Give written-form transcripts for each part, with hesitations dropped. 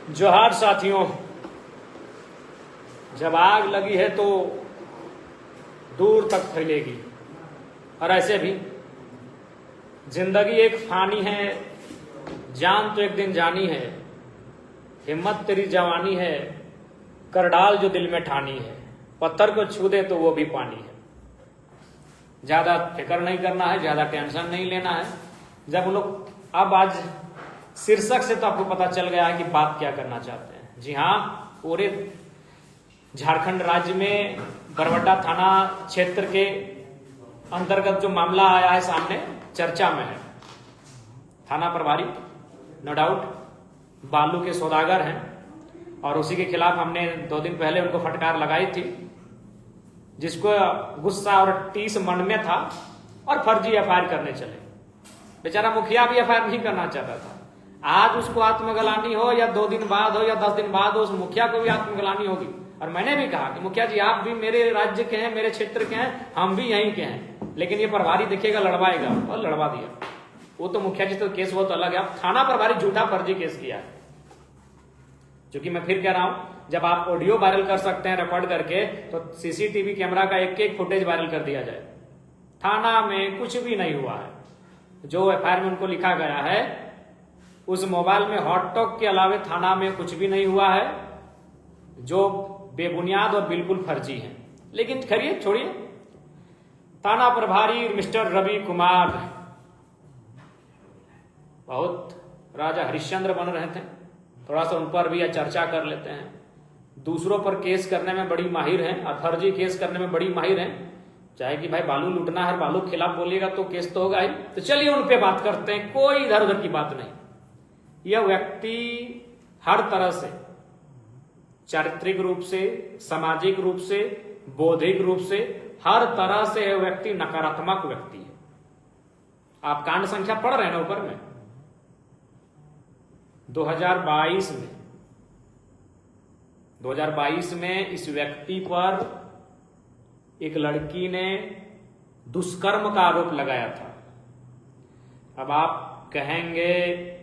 जोहार साथियों, जब आग लगी है तो दूर तक फैलेगी। और ऐसे भी जिंदगी एक फानी है, जान तो एक दिन जानी है। हिम्मत तेरी जवानी है, कर डाल जो दिल में ठानी है। पत्थर को छू दे तो वो भी पानी है। ज्यादा फिक्र नहीं करना है, ज्यादा टेंशन नहीं लेना है। जब हम लोग अब आज शीर्षक से तो आपको पता चल गया है कि बात क्या करना चाहते हैं। जी हाँ, पूरे झारखंड राज्य में बरवड्डा थाना क्षेत्र के अंतर्गत जो मामला आया है सामने, चर्चा में है। थाना प्रभारी नो डाउट बालू के सौदागर हैं और उसी के खिलाफ हमने 2 दिन पहले उनको फटकार लगाई थी, जिसको गुस्सा और टीस मन में था और फर्जी एफआईआर करने चले। बेचारा मुखिया भी एफआईआर नहीं करना चाहता था। आज उसको आत्मग्लानि हो या 2 दिन बाद हो या 10 दिन बाद हो, उस मुखिया को भी आत्मग्लानि होगी। और मैंने भी कहा कि मुखिया जी, आप भी मेरे राज्य के हैं, मेरे क्षेत्र के हैं, हम भी यहीं के हैं, लेकिन ये प्रभारी दिखेगा लड़वाएगा, और लड़वा दिया। वो तो मुखिया जी तो केस बहुत अलग है। अब थाना प्रभारी झूठा फर्जी केस किया है। क्योंकि मैं फिर कह रहा हूं, जब आप ऑडियो वायरल कर सकते हैं रिकॉर्ड करके, तो सीसीटीवी कैमरा का एक फुटेज वायरल कर दिया जाए। थाना में कुछ भी नहीं हुआ है। जो एफआईआर में उनको लिखा गया है, उस मोबाइल में हॉट टॉक के अलावे थाना में कुछ भी नहीं हुआ है, जो बेबुनियाद और बिल्कुल फर्जी है। लेकिन खैरिए, छोड़िए। थाना प्रभारी मिस्टर रवि कुमार बहुत राजा हरिश्चंद्र बन रहे थे। थोड़ा सा उन पर भी चर्चा कर लेते हैं। दूसरों पर केस करने में बड़ी माहिर हैं और फर्जी केस करने में बड़ी माहिर हैं। चाहे कि भाई बालू लूटना है, बालू के खिलाफ बोलिएगा तो केस तो होगा ही। तो चलिए उन पे बात करते हैं, कोई इधर उधर की बात नहीं। यह व्यक्ति हर तरह से, चारित्रिक रूप से, सामाजिक रूप से, बौद्धिक रूप से, हर तरह से यह व्यक्ति नकारात्मक व्यक्ति है। आप कांड संख्या पढ़ रहे हैं ना ऊपर में। 2022 में इस व्यक्ति पर एक लड़की ने दुष्कर्म का आरोप लगाया था। अब आप कहेंगे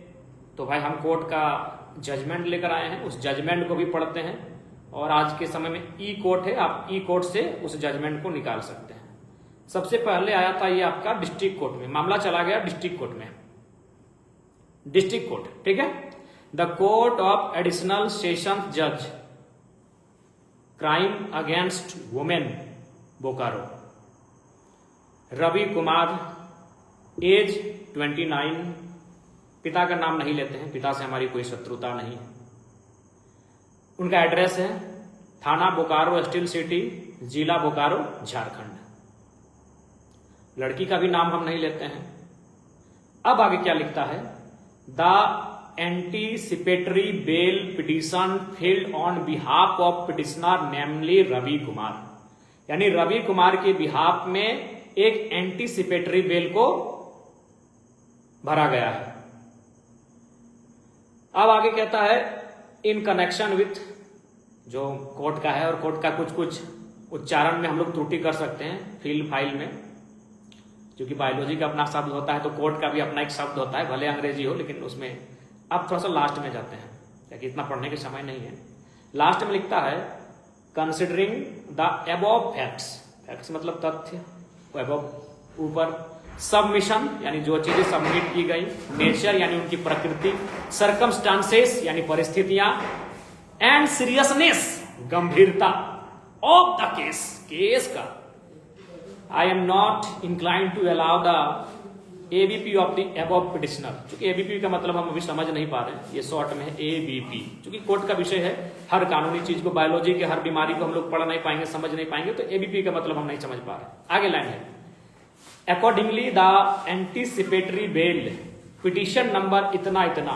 तो भाई हम कोर्ट का जजमेंट लेकर आए हैं, उस जजमेंट को भी पढ़ते हैं। और आज के समय में ई कोर्ट है, आप ई कोर्ट से उस जजमेंट को निकाल सकते हैं। सबसे पहले आया था ये आपका डिस्ट्रिक्ट कोर्ट में, मामला चला गया डिस्ट्रिक्ट कोर्ट में। डिस्ट्रिक्ट कोर्ट, ठीक है। The court of additional session जज, crime against women, Bokaro. Ravi Kumar, age 29। पिता का नाम नहीं लेते हैं, पिता से हमारी कोई शत्रुता नहीं है। उनका एड्रेस है थाना बोकारो, स्टील सिटी, जिला बोकारो, झारखंड। लड़की का भी नाम हम नहीं लेते हैं। अब आगे क्या लिखता है? The anticipatory bail petition filed on behalf of petitioner namely Ravi Kumar. यानी रवि कुमार के बिहाफ में एक एंटीसिपेटरी बेल को भरा गया है। अब आगे कहता है इन कनेक्शन विथ, जो कोर्ट का है, और कोर्ट का कुछ कुछ उच्चारण में हम लोग त्रुटि कर सकते हैं फील्ड फाइल में, क्योंकि बायोलॉजी का अपना शब्द होता है तो कोर्ट का भी अपना एक शब्द होता है, भले अंग्रेजी हो, लेकिन उसमें अब थोड़ा सा लास्ट में जाते हैं, क्योंकि इतना पढ़ने के समय नहीं है। लास्ट में लिखता है considering the above facts, facts मतलब तथ्य, अबव ऊपर, सबमिशन यानी जो चीजें सबमिट की गई, नेचर यानी उनकी प्रकृति, सर्कमस्टांसेस यानी परिस्थितियां, एंड सीरियसनेस गंभीरता ऑफ द केस, केस का। I am not inclined to allow the ABP of the above petitioner. चूंकि एबीपी का मतलब हम अभी समझ नहीं पा रहे हैं, ये शॉर्ट में है एबीपी। चूंकि कोर्ट का विषय है, हर कानूनी चीज को, बायोलॉजी के हर बीमारी को हम लोग पढ़ नहीं पाएंगे, समझ नहीं पाएंगे, तो एबीपी का मतलब हम नहीं समझ पा रहे। आगे लाइन है accordingly the anticipatory bail petition number इतना इतना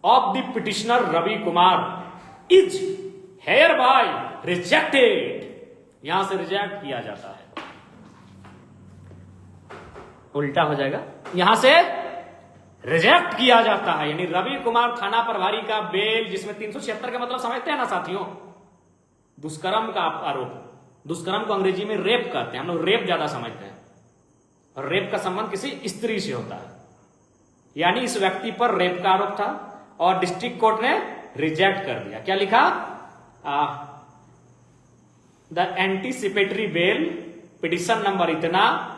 of the petitioner Ravi Kumar is hair bye रिजेक्टेड। यहां से रिजेक्ट किया जाता है, उल्टा हो जाएगा, यहां से रिजेक्ट किया जाता है। यानी रवि कुमार थाना प्रभारी का बेल, जिसमें 376 का मतलब समझते हैं ना साथियों, दुष्कर्म का आरोप। दुष्कर्म को अंग्रेजी में रेप कहते हैं, हम लोग रेप ज्यादा समझते हैं, और रेप का संबंध किसी स्त्री से होता है। यानी इस व्यक्ति पर रेप का आरोप था और डिस्ट्रिक्ट कोर्ट ने रिजेक्ट कर दिया। क्या लिखा? The anticipatory bail petition number इतना,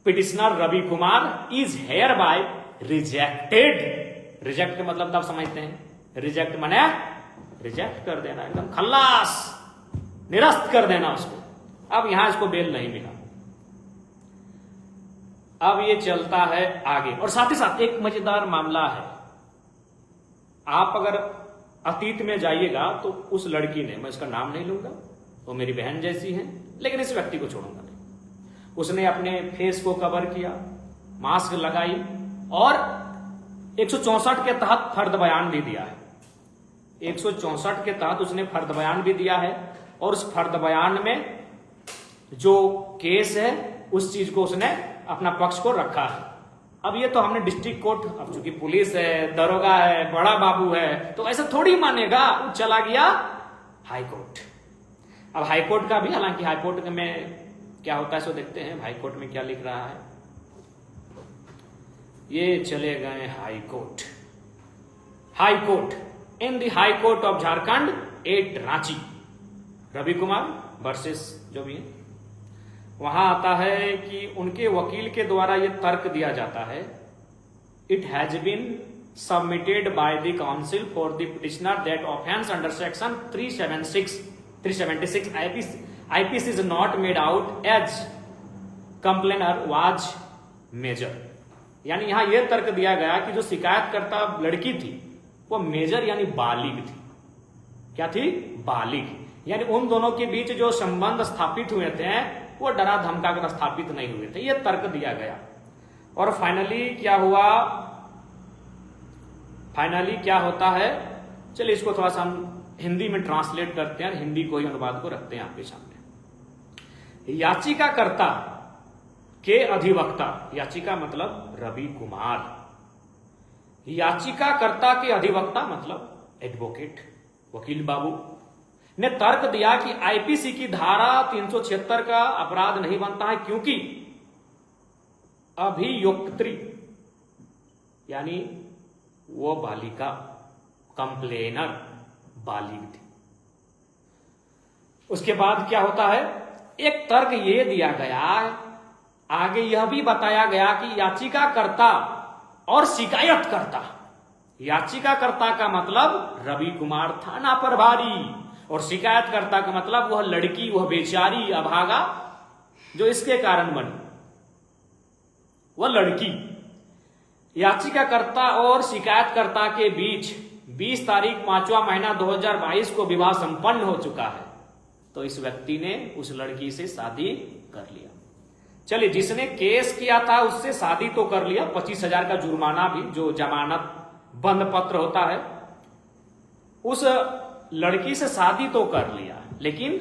petitioner Ravi Kumar is hair bye rejected. Reject के मतलब तब समझते हैं, रिजेक्ट माने रिजेक्ट कर देना, एकदम खल्लास, निरस्त कर देना उसको। अब यहां इसको बेल नहीं मिला। अब ये चलता है आगे, और साथ ही साथ एक मजेदार मामला है। आप अगर अतीत में जाइएगा तो उस लड़की ने, मैं उसका नाम नहीं लूंगा, वो मेरी बहन जैसी है, लेकिन इस व्यक्ति को छोड़ूंगा नहीं। उसने अपने फेस को कवर किया, मास्क लगाई और 164 के तहत फर्द बयान भी दिया है। 164 के तहत उसने फर्द बयान भी दिया है, और उस फर्द बयान में जो केस है उस चीज को उसने अपना पक्ष को रखा है। अब ये तो हमने डिस्ट्रिक्ट कोर्ट, अब चूंकि पुलिस है, दरोगा है, बड़ा बाबू है, तो ऐसा थोड़ी मानेगा। वो चला गया हाई कोर्ट। अब हाई कोर्ट का भी, हालांकि हाई कोर्ट में क्या होता है सो देखते हैं हाई कोर्ट में क्या लिख रहा है। ये चले गए high court. High court, in the high court of Jharkhand at Ranchi, Ravi Kumar versus जो भी है, वहां आता है कि उनके वकील के द्वारा यह तर्क दिया जाता है, it has been submitted by the counsel for the petitioner that offence under section 376 IPC is not made out as complainer was major. यानी यहां यह तर्क दिया गया कि जो शिकायतकर्ता लड़की थी वो मेजर यानी बालिग थी। क्या थी? बालिग। यानी उन दोनों के बीच जो संबंध स्थापित हुए थे वो डरा धमका कर स्थापित नहीं हुए थे, यह तर्क दिया गया। और फाइनली क्या हुआ? फाइनली क्या होता है, चलिए इसको थोड़ा सा हम हिंदी में ट्रांसलेट करते हैं, हिंदी को ही अनुवाद को रखते हैं आपके सामने। याचिकाकर्ता के अधिवक्ता, याचिका मतलब रवि कुमार, याचिकाकर्ता के अधिवक्ता मतलब एडवोकेट, वकील बाबू ने तर्क दिया कि आईपीसी की धारा 376 का अपराध नहीं बनता है, क्योंकि अभियुक्त्री यानी वो बालिका, कंप्लेनर बालिग थी। उसके बाद क्या होता है, एक तर्क ये दिया गया, आगे यह भी बताया गया कि याचिकाकर्ता और शिकायतकर्ता, याचिकाकर्ता का मतलब रवि कुमार थाना प्रभारी, और शिकायतकर्ता का मतलब वह लड़की, वह बेचारी अभागा जो इसके कारण बनी, वह लड़की। याचिकाकर्ता और शिकायतकर्ता के बीच 20 तारीख 5वां महीना 2022 को विवाह संपन्न हो चुका है। तो इस व्यक्ति ने उस लड़की से शादी कर लिया। चलिए, जिसने केस किया था उससे शादी तो कर लिया, 25,000 का जुर्माना भी, जो जमानत बंद पत्र होता है, उस लड़की से शादी तो कर लिया, लेकिन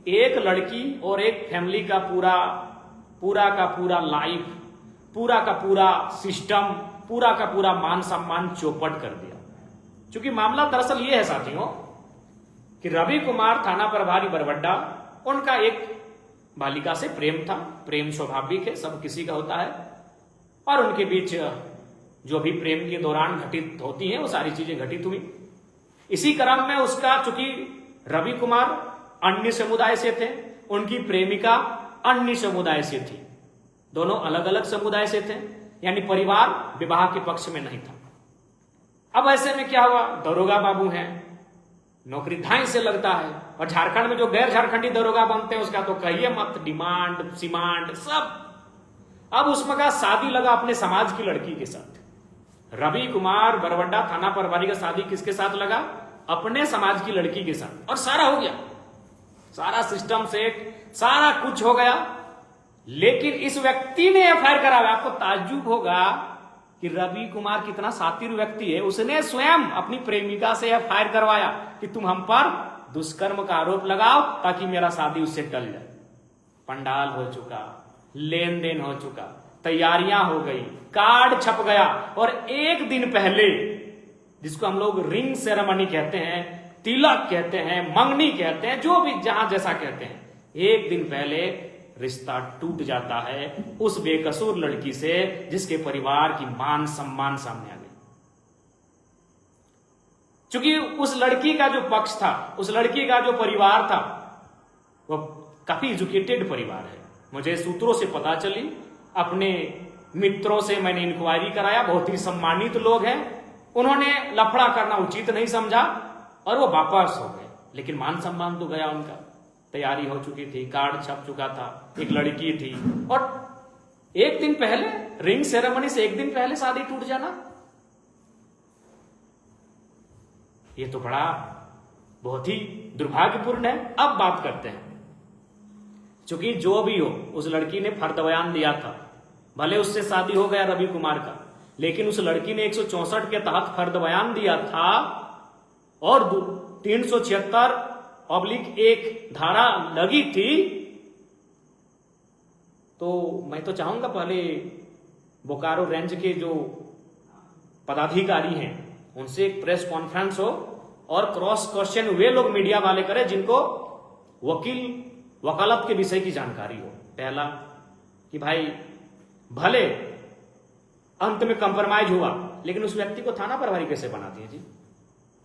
एक लड़की और एक फैमिली का पूरा का पूरा लाइफ, पूरा का पूरा सिस्टम, पूरा का पूरा मान सम्मान चौपट कर दिया। क्योंकि मामला दरअसल ये है साथियों कि रवि कुमार थाना प्रभारी बरवड्डा, उनका एक बालिका से प्रेम था, प्रेम स्वाभाविक है, सब किसी का होता है, और उनके बीच जो भी प्रेम के दौरान घटित होती हैं वो सारी चीजें घटित हुई। इसी क्रम में उसका, चूंकि रवि कुमार अन्य समुदाय से थे, उनकी प्रेमिका अन्य समुदाय से थी, दोनों अलग अलग समुदाय से थे, यानी परिवार विवाह के पक्ष में नहीं था। अब ऐसे में क्या हुआ, दरोगा बाबू हैं, नौकरी धाई से लगता है, और झारखंड में जो गैर झारखंडी दरोगा बनते हैं उसका तो कहिए मत, डिमांड सिमांड सब। अब उसमें का शादी लगा अपने समाज की लड़की के साथ। रवि कुमार बरवड्डा थाना प्रभारी का शादी किसके साथ लगा? अपने समाज की लड़की के साथ, और सारा हो गया, सारा सिस्टम सेट, सारा कुछ हो गया। लेकिन इस व्यक्ति ने एफआईआर कराया। आपको ताज्जुब होगा कि रवि कुमार कितना शातिर व्यक्ति है, उसने स्वयं अपनी प्रेमिका से एफआईआर करवाया कि तुम हम पर दुष्कर्म का आरोप लगाओ ताकि मेरा शादी उससे टल जाए। पंडाल हो चुका, लेन देन हो चुका, तैयारियां हो गई, कार्ड छप गया, और एक दिन पहले, जिसको हम लोग रिंग सेरेमनी कहते हैं, तिलक कहते हैं, मंगनी कहते हैं, जो भी जहां जैसा कहते हैं, एक दिन पहले रिश्ता टूट जाता है उस बेकसूर लड़की से जिसके परिवार की मान सम्मान सामने आ गई। क्योंकि उस लड़की का जो पक्ष था, उस लड़की का जो परिवार था, वो काफी एजुकेटेड परिवार है। मुझे सूत्रों से पता चली, अपने मित्रों से मैंने इंक्वायरी कराया, बहुत ही सम्मानित लोग हैं। उन्होंने लफड़ा करना उचित नहीं समझा और वो वापस हो गए। लेकिन मान सम्मान तो गया उनका, तैयारी हो चुकी थी, कार्ड छप चुका था, एक लड़की थी, और एक दिन पहले रिंग सेरेमनी से एक दिन पहले शादी टूट जाना, ये तो बड़ा बहुत ही दुर्भाग्यपूर्ण है। अब बात करते हैं, क्योंकि जो भी हो, उस लड़की ने फर्द बयान दिया था, भले उससे शादी हो गया रवि कुमार का, लेकिन उस लड़की ने 164 के तहत फर्द बयान दिया था और 376/1 धारा लगी थी। तो मैं तो चाहूंगा पहले बोकारो रेंज के जो पदाधिकारी हैं उनसे एक प्रेस कॉन्फ्रेंस हो और क्रॉस क्वेश्चन वे लोग मीडिया वाले करें जिनको वकालत के विषय की जानकारी हो। पहला कि भाई भले अंत में कंप्रोमाइज हुआ, लेकिन उस व्यक्ति को थाना प्रभारी कैसे बना दिए जी?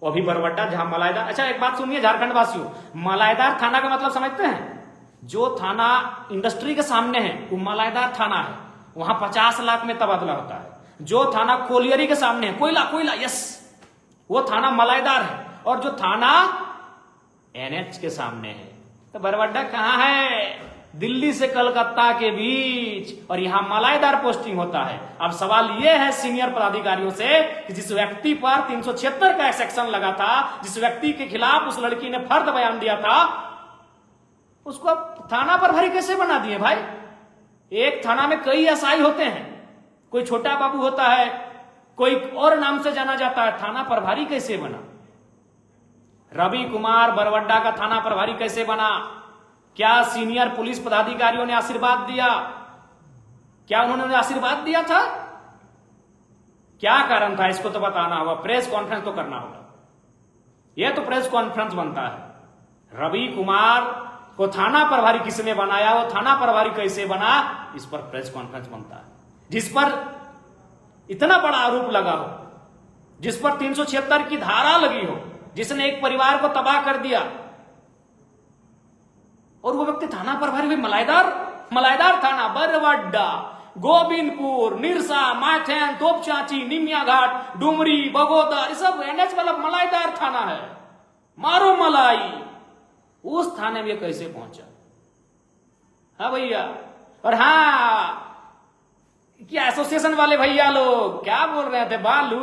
वो अभी बरवड्डा जहां मलाईदार, अच्छा एक बात सुनिए झारखंड वासियों, मलाईदार थाना का मतलब समझते हैं? जो थाना इंडस्ट्री के सामने है वो मलाईदार थाना है, वहां 50 लाख में तबादला होता है। जो थाना कोलियरी के सामने है, कोयला, यस, वो थाना मलाईदार है। और जो थाना एनएच के सामने है, तो बरवड्डा कहां है? दिल्ली से कलकत्ता के बीच, और यहां मलाईदार पोस्टिंग होता है। अब सवाल यह है सीनियर पदाधिकारियों से कि जिस व्यक्ति पर 376 का सेक्शन लगा था, जिस व्यक्ति के खिलाफ उस लड़की ने फर्द बयान दिया था, उसको थाना प्रभारी कैसे बना दिए भाई? एक थाना में कई एसआई होते हैं, कोई छोटा बाबू होता है, कोई और नाम से जाना जाता है, थाना प्रभारी कैसे बना? रवि कुमार बरवड्डा का थाना प्रभारी कैसे बना? क्या सीनियर पुलिस पदाधिकारियों ने आशीर्वाद दिया? क्या उन्होंने आशीर्वाद दिया था? क्या कारण था? इसको तो बताना होगा, प्रेस कॉन्फ्रेंस तो करना होगा। यह तो प्रेस कॉन्फ्रेंस बनता है। रवि कुमार को थाना प्रभारी किसने बनाया, वो थाना प्रभारी कैसे बना, इस पर प्रेस कॉन्फ्रेंस बनता है। जिस पर इतना बड़ा आरोप लगा हो, जिस पर 376 की धारा लगी हो, जिसने एक परिवार को तबाह कर दिया, और वो व्यक्ति थाना प्रभारी भी मलाईदार थाना, बरवड्डा, गोविंदपुर, निरसा, माथेन, तोपचाची, निमिया घाट, डुमरी, बगोदर, ये सब एनएच वाला मलाईदार थाना है। मारो मलाई, उस थाने में कैसे पहुंचा? हाँ भैया, और हाँ क्या एसोसिएशन वाले भैया लोग क्या बोल रहे थे? बालू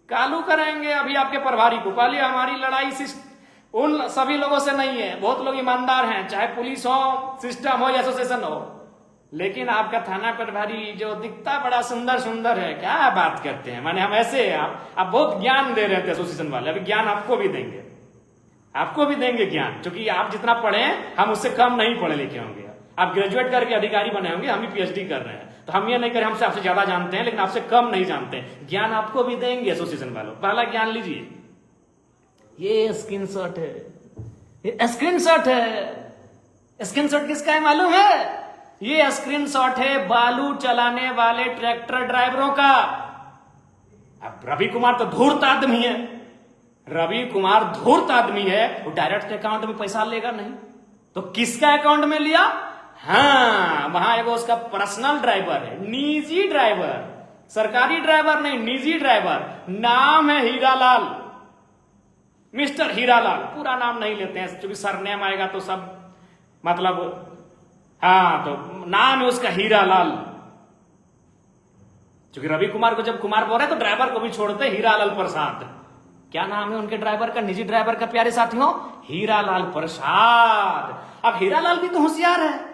कालू करेंगे अभी आपके प्रभारी को। पहले हमारी लड़ाई उन सभी लोगों से नहीं है, बहुत लोग ईमानदार हैं, चाहे पुलिस हो, सिस्टम हो या एसोसिएशन हो, लेकिन आपका थाना प्रभारी जो दिखता बड़ा सुंदर है, क्या बात करते हैं? माने हम ऐसे, आप बहुत ज्ञान दे रहे थे एसोसिएशन वाले, अभी ज्ञान आपको भी देंगे ज्ञान, क्योंकि आप जितना पढ़े हम उससे कम नहीं पढ़े लिखे होंगे। आप ग्रेजुएट करके अधिकारी बने होंगे, हम भी पीएचडी कर रहे हैं, तो हम ये नहीं करें हमसे आपसे ज्यादा जानते हैं, लेकिन आपसे कम नहीं जानते हैं। ज्ञान आपको भी देंगे एसोसिएशन वालों। पहला ज्ञान लीजिए, ये स्क्रीनशॉट किसका है मालूम है? ये स्क्रीनशॉट है बालू चलाने वाले ट्रैक्टर ड्राइवरों का। अब रवि कुमार तो धूर्त आदमी है, वो डायरेक्ट अकाउंट में पैसा लेगा नहीं, तो किसका अकाउंट में लिया? हाँ, वहां एगो उसका पर्सनल ड्राइवर है, निजी ड्राइवर, सरकारी ड्राइवर नहीं, निजी ड्राइवर, नाम है हीरालाल, मिस्टर हीरालाल। पूरा नाम नहीं लेते हैं क्योंकि सरनेम आएगा तो सब मतलब, हाँ, तो नाम है उसका हीरालाल। क्योंकि रवि कुमार को जब कुमार बोल रहे तो ड्राइवर को भी छोड़ते, हीरालाल प्रसाद। क्या नाम है उनके ड्राइवर का, निजी ड्राइवर का, प्यारे साथियों? हीरालाल प्रसाद। अब हीरालाल भी तो होशियार है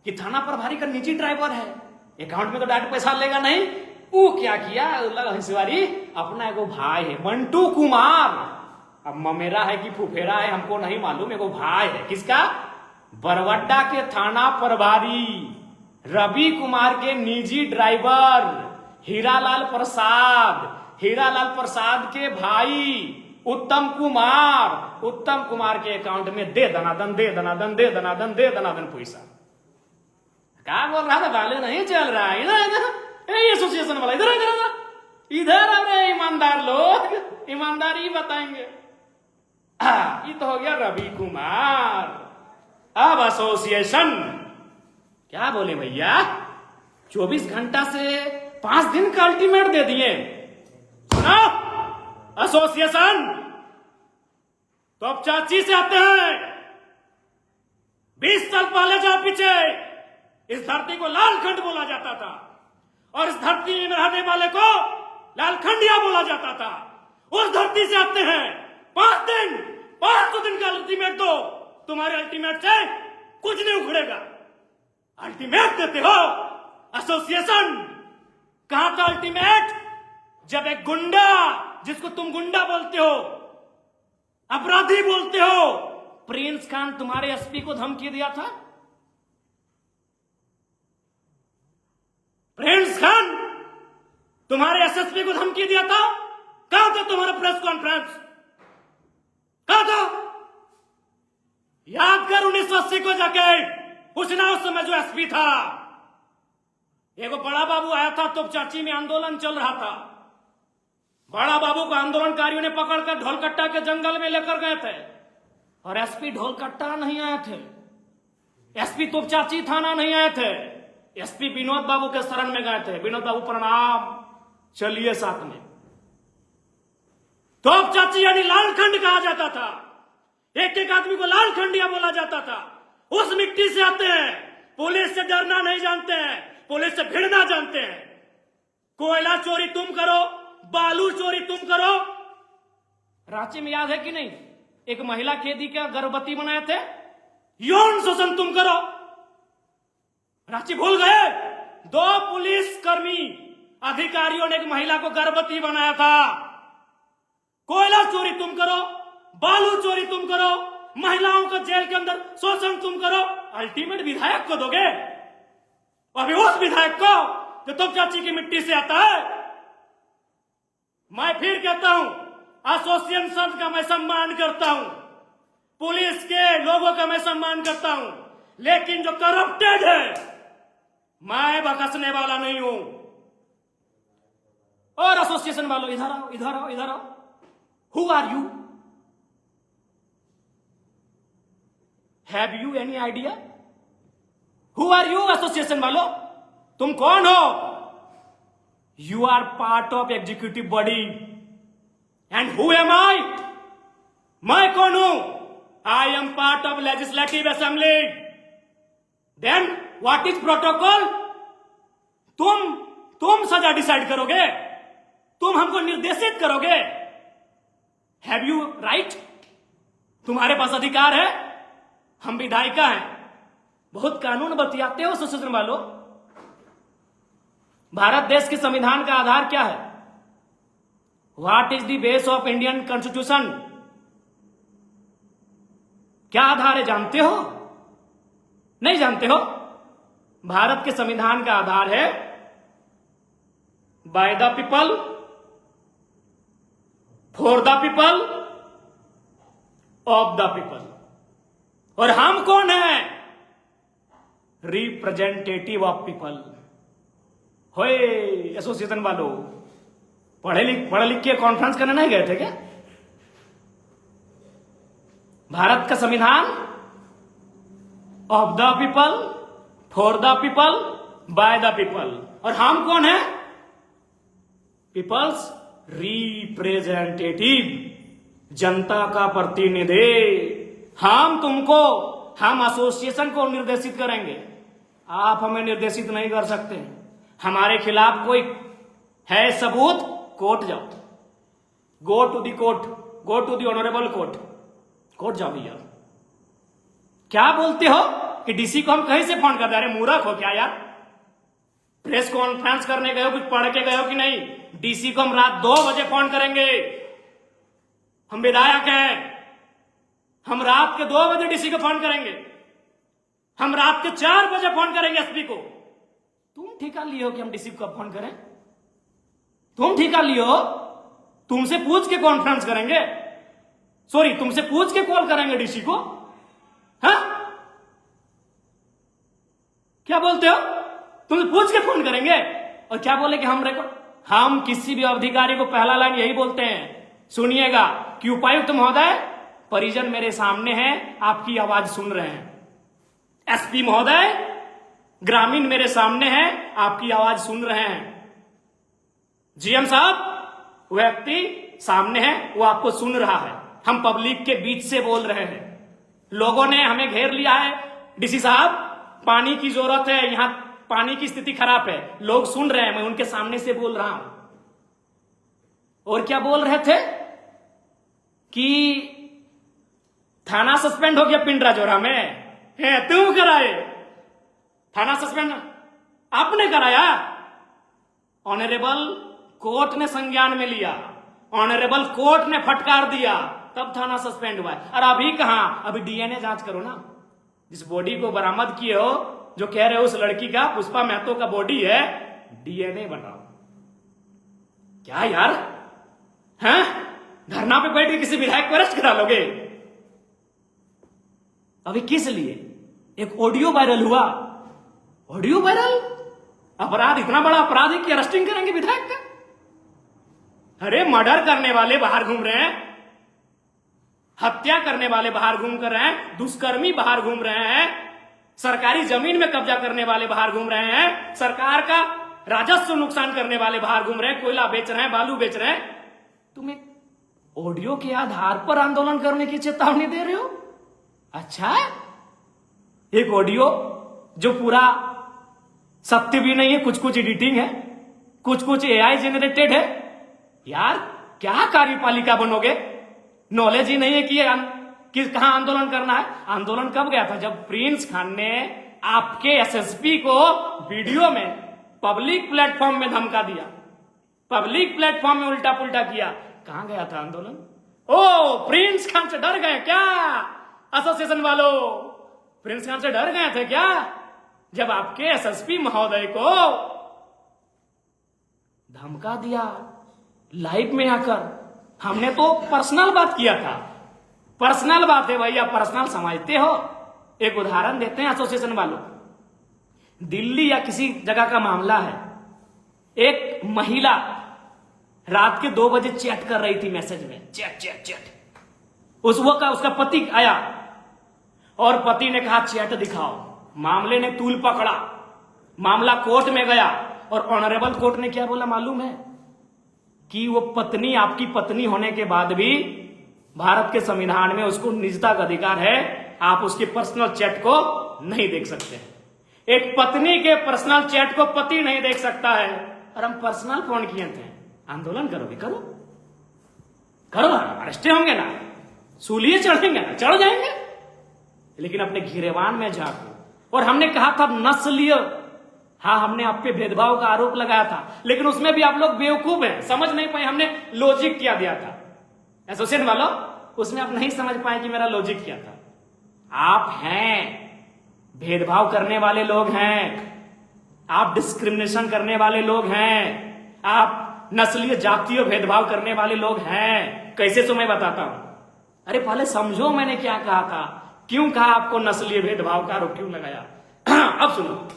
कि थाना प्रभारी का निजी ड्राइवर है, अकाउंट में तो डायरेक्ट पैसा लेगा नहीं। वो क्या किया, हिस्सेवारी, अपना एगो भाई है मंटू कुमार, अब ममेरा है कि फुफेरा है हमको नहीं मालूम, एगो भाई है किसका, बरवड्डा के थाना प्रभारी रवि कुमार के निजी ड्राइवर हीरालाल प्रसाद के भाई उत्तम कुमार के अकाउंट में दे दनादन पैसा। क्या बोल रहा था? बालू नहीं चल रहा है, इधर एसोसिएशन वाला, इधर अरे ईमान ईमानदार लोग ईमानदारी बताएंगे। ये तो हो गया रवि कुमार। अब एसोसिएशन क्या बोले भैया, 24 घंटा से 5 दिन का अल्टीमेट दे दिए। सुनो एसोसिएशन, तो अब चाची से आते हैं। 20 साल पहले जाओ पीछे, इस धरती को लालखंड बोला जाता था और इस धरती में रहने वाले को लालखंडिया बोला जाता था। उस धरती से आते हैं। 500 दिन का अल्टीमेट दो, तुम्हारे अल्टीमेट से कुछ नहीं उखड़ेगा। अल्टीमेट देते हो एसोसिएशन। कहां था अल्टीमेट जब एक गुंडा, जिसको तुम गुंडा बोलते हो, अपराधी बोलते हो, प्रिंस खान तुम्हारे एसपी को धमकी दिया था। प्रिंस खान तुम्हारे एसएसपी को धमकी दिया था। कहां था तुम्हारा प्रेस कॉन्फ्रेंस, कहां था? याद कर 1980 को जाके पूछना, उस समय जो एसपी था। एगो बड़ा बाबू आया था, तो चाची में आंदोलन चल रहा था। बड़ा बाबू को आंदोलनकारियों ने पकड़कर ढोलकट्टा के जंगल में लेकर गए थे और एसपी ढोलकट्टा नहीं आए थे, एसपी तोपचाची थाना नहीं आए थे, एसपी विनोद बाबू के शरण में गए थे। विनोद बाबू प्रणाम, चलिए साथ में। तोपचाची यानी लालखंड कहा जाता था। एक एक आदमी को लालखंडिया बोला जाता था। उस मिट्टी से आते हैं। पुलिस से डरना नहीं जानते हैं, पुलिस से भिड़ना जानते हैं। कोयला चोरी तुम करो, बालू चोरी तुम करो। रांची में याद है कि नहीं, एक महिला कैदी का गर्भवती बनाए थे। यौन शोषण तुम करो, रांची भूल गए? 2 पुलिस कर्मी अधिकारियों ने एक महिला को गर्भवती बनाया था। कोयला चोरी तुम करो, बालू चोरी तुम करो, महिलाओं को जेल के अंदर शोषण तुम करो। अल्टीमेट विधायक को दोगे? अभी उस विधायक को जो तुम चाची की मिट्टी से आता है। मैं फिर कहता हूं, एसोसिएशन का मैं सम्मान करता हूं, पुलिस के लोगों का मैं सम्मान करता हूं, लेकिन जो करप्टेड है मैं बकसने वाला नहीं हूं। और एसोसिएशन वालों, इधर आओ, इधर आओ, इधर आओ। Who are you? Have you any idea? Who are you association वालों? तुम कौन हो? You are part of executive body. And who am I? मैं कौन हूं? I am part of legislative assembly. Then what is protocol? तुम सजा decide करोगे, तुम हमको निर्देशित करोगे। Have you right? तुम्हारे पास अधिकार है। हम विधायिका हैं, बहुत कानून बतियाते हो एसोसिएशन वालों। भारत देश के संविधान का आधार क्या है? What is the base of Indian constitution? क्या आधार है, जानते हो? नहीं जानते हो? भारत के संविधान का आधार है by the people, for the people, of the people. और हम कौन है? Representative of people. होए एसोसिएशन वालों, पढ़े लिख के कॉन्फ्रेंस करने नहीं गए थे क्या? भारत का संविधान of the people, for the people, by the people. और हम कौन है? पीपल्स रिप्रेजेंटेटिव, जनता का प्रतिनिधि। हम एसोसिएशन को निर्देशित करेंगे, आप हमें निर्देशित नहीं कर सकते। हमारे खिलाफ कोई है सबूत, कोर्ट जाओ, go to the court, go to the honourable court, court जाओ भैया। क्या बोलते हो कि डीसी को हम कहीं से फोन कर दे? अरे मूर्ख हो क्या यार? प्रेस कॉन्फ्रेंस करने गए हो, कुछ पढ़ के गए हो कि नहीं? डीसी को हम रात 2 बजे फोन करेंगे। हम विधायक हैं, हम रात के 2 बजे डीसी को फोन करेंगे, हम रात के 4 बजे फोन करेंगे एसपी को। तुम ठेका लिए हो कि हम डीसी को फोन करें? तुम ठेका लिए हो? तुमसे पूछ के कॉन्फ्रेंस करेंगे, सॉरी तुमसे पूछ के कॉल करेंगे डीसी को? हाँ, क्या बोलते हो? तुमसे पूछ के फोन करेंगे और क्या बोले कि हम हम किसी भी अधिकारी को पहला लाइन यही बोलते हैं, सुनिएगा कि उपायुक्त महोदय, परिजन मेरे सामने हैं, आपकी आवाज सुन रहे हैं। एसपी महोदय, ग्रामीण मेरे सामने हैं, आपकी आवाज सुन रहे हैं। जीएम साहब, व्यक्ति सामने है, वो आपको सुन रहा है। हम पब्लिक के बीच से बोल रहे हैं। लोगों ने हमें घेर लिया है, डीसी साहब पानी की जरूरत है, यहां पानी की स्थिति खराब है। लोग सुन रहे हैं, मैं उनके सामने से बोल रहा हूं। और क्या बोल रहे थे कि थाना सस्पेंड हो गया पिंडरा जोरा में है, तुम कराए थाना सस्पेंड, आपने कराया। ऑनरेबल कोर्ट ने संज्ञान में लिया, ऑनरेबल कोर्ट ने फटकार दिया, तब थाना सस्पेंड हुआ है। और अभी कहां, अभी डीएनए जांच करो ना। जिस बॉडी को बरामद किए हो, जो कह रहे हो उस लड़की का, पुष्पा महतो का बॉडी है, डीएनए बनाओ। क्या यार, हैं? धरना पे बैठ के किसी विधायक को अरेस्ट करा लोगे? अभी किस लिए? एक ऑडियो वायरल हुआ, ऑडियो वायरल, अपराध इतना बड़ा अपराध है कि अरेस्टिंग करेंगे विधायक का? अरे मर्डर करने वाले बाहर घूम रहे हैं, हत्या करने वाले बाहर घूम कर रहे हैं, दुष्कर्मी बाहर घूम रहे हैं, सरकारी जमीन में कब्जा करने वाले बाहर घूम रहे हैं, सरकार का राजस्व नुकसान करने वाले बाहर घूम रहे हैं, कोयला बेच रहे हैं, बालू बेच रहे हैं। तुम एक ऑडियो के आधार पर आंदोलन करने की चेतावनी दे रहे हो? अच्छा, एक ऑडियो जो पूरा सत्य भी नहीं है, कुछ कुछ एडिटिंग है, कुछ कुछ एआई जेनरेटेड है। यार क्या कार्यपालिका बनोगे? नॉलेज ही नहीं है कि कहां आंदोलन करना है। आंदोलन कब गया था? जब प्रिंस खान ने आपके एसएसपी को वीडियो में पब्लिक प्लेटफॉर्म में धमका दिया, पब्लिक प्लेटफॉर्म में उल्टा पुल्टा किया। कहां गया था आंदोलन? ओ, प्रिंस खान से डर गए क्या एसोसिएशन वालों? प्रिंस खान से डर गए थे क्या जब आपके एसएसपी महोदय को धमका दिया लाइव में आकर? हमने तो पर्सनल बात किया था, पर्सनल बात है भैया, पर्सनल समझते हो। एक उदाहरण देते हैं एसोसिएशन वालों, दिल्ली या किसी जगह का मामला है, एक महिला रात के 2 बजे चैट कर रही थी, मैसेज में चैट चैट चैट। उसका पति आया और पति ने कहा चैट दिखाओ। मामले ने तूल पकड़ा, मामला कोर्ट में गया और ऑनरेबल कोर्ट ने क्या बोला मालूम है? कि वो पत्नी, आपकी पत्नी होने के बाद भी भारत के संविधान में उसको निजता का अधिकार है, आप उसके पर्सनल चैट को नहीं देख सकते। एक पत्नी के पर्सनल चैट को पति नहीं देख सकता है। और हम पर्सनल फोन किए थे, आंदोलन करोगे करो, करो, अरेस्ट होंगे ना, सूलिए चढ़ेंगे ना, चढ़ जाएंगे, लेकिन अपने घिरेवान में जाकर। और हमने कहा था नस्लीय, हाँ हमने आप पे भेदभाव का आरोप लगाया था, लेकिन उसमें भी आप लोग बेवकूफ हैं, समझ नहीं पाए। हमने लॉजिक क्या दिया था एसोसिएशन वालों, उसमें आप नहीं समझ पाए कि मेरा लॉजिक क्या था। आप हैं भेदभाव करने वाले लोग हैं, आप डिस्क्रिमिनेशन करने वाले लोग हैं, आप नस्लीय जातीय भेदभाव करने वाले लोग हैं। कैसे सो मैं बताता हूं। अरे पहले समझो मैंने क्या कहा था, क्यों कहा आपको नस्लीय भेदभाव का आरोप क्यों लगाया। अब सुनो,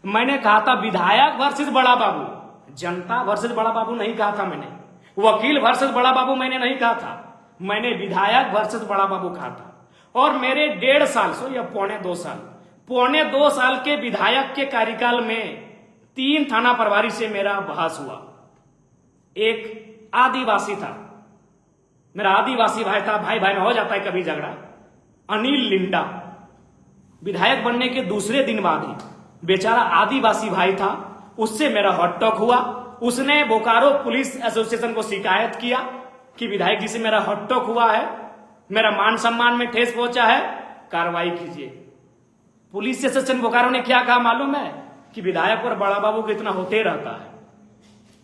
मैंने कहा था विधायक वर्सेस बड़ा बाबू, जनता वर्सेस बड़ा बाबू नहीं कहा था मैंने, वकील वर्सेस बड़ा बाबू मैंने नहीं कहा था, मैंने विधायक वर्सेस बड़ा बाबू कहा था। और मेरे 1.5 साल या पौने 2 साल के विधायक के कार्यकाल में 3 थाना प्रभारी से मेरा बहस हुआ। एक आदिवासी था, मेरा आदिवासी भाई था, भाई भाई में हो जाता है कभी झगड़ा, अनिल लिंडा, विधायक बनने के दूसरे दिन बाद ही बेचारा आदिवासी भाई था, उससे मेरा हॉट टॉक हुआ। उसने बोकारो पुलिस एसोसिएशन को शिकायत किया कि विधायक जी से मेरा हॉट टॉक हुआ है, मेरा मान सम्मान में ठेस पहुंचा है, कार्रवाई कीजिए। पुलिस एसोसिएशन बोकारो ने क्या कहा मालूम है? कि विधायक और बड़ा बाबू को इतना होते रहता है,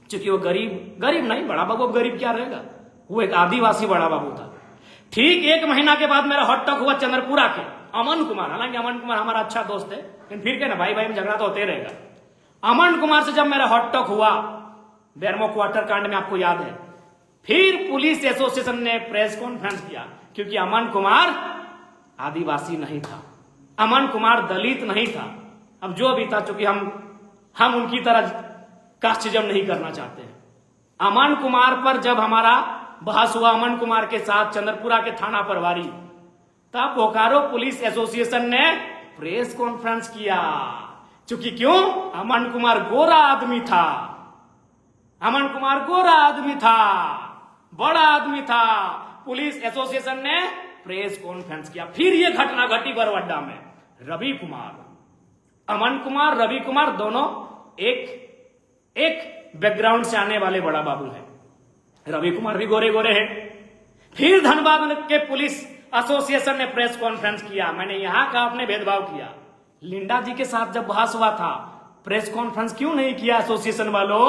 क्योंकि वो गरीब नहीं, बड़ा बाबू गरीब क्या रहेगा, वो एक आदिवासी बड़ा बाबू था। ठीक 1 महीना के बाद मेरा हॉट टॉक हुआ चंद्रपुरा के अमन कुमार, हालांकि अमन कुमार हमारा अच्छा दोस्त है, लेकिन फिर क्या ना, भाई भाई में झगड़ा तो होते रहेगा। अमन कुमार से जब मेरा हॉट टॉक हुआ बेरमो क्वार्टर कांड में, आपको याद है, फिर पुलिस एसोसिएशन ने प्रेस कॉन्फ्रेंस किया, क्योंकि अमन कुमार आदिवासी नहीं था, अमन कुमार दलित नहीं था। अब जो भी था, चूंकि हम उनकी तरह कास्टिज्म नहीं करना चाहते हैं। अमन कुमार पर जब हमारा बहस हुआ, अमन कुमार के साथ चंद्रपुरा के थाना प्रभारी, तब बोकारो पुलिस एसोसिएशन ने प्रेस कॉन्फ्रेंस किया। क्योंकि क्यों? अमन कुमार गोरा आदमी था, अमन कुमार गोरा आदमी था, बड़ा आदमी था। पुलिस एसोसिएशन ने प्रेस कॉन्फ्रेंस किया। फिर यह घटना घटी बरवड्डा में। रवि कुमार, अमन कुमार, रवि कुमार दोनों एक बैकग्राउंड से आने वाले बड़ा बाबू हैं। रवि कुमार भी गोरे गोरे हैं। फिर धनबाद के पुलिस एसोसिएशन ने प्रेस कॉन्फ्रेंस किया। मैंने यहां का आपने भेदभाव किया। लिंडा जी के साथ जब बहस हुआ था, प्रेस कॉन्फ्रेंस क्यों नहीं किया एसोसिएशन वालों?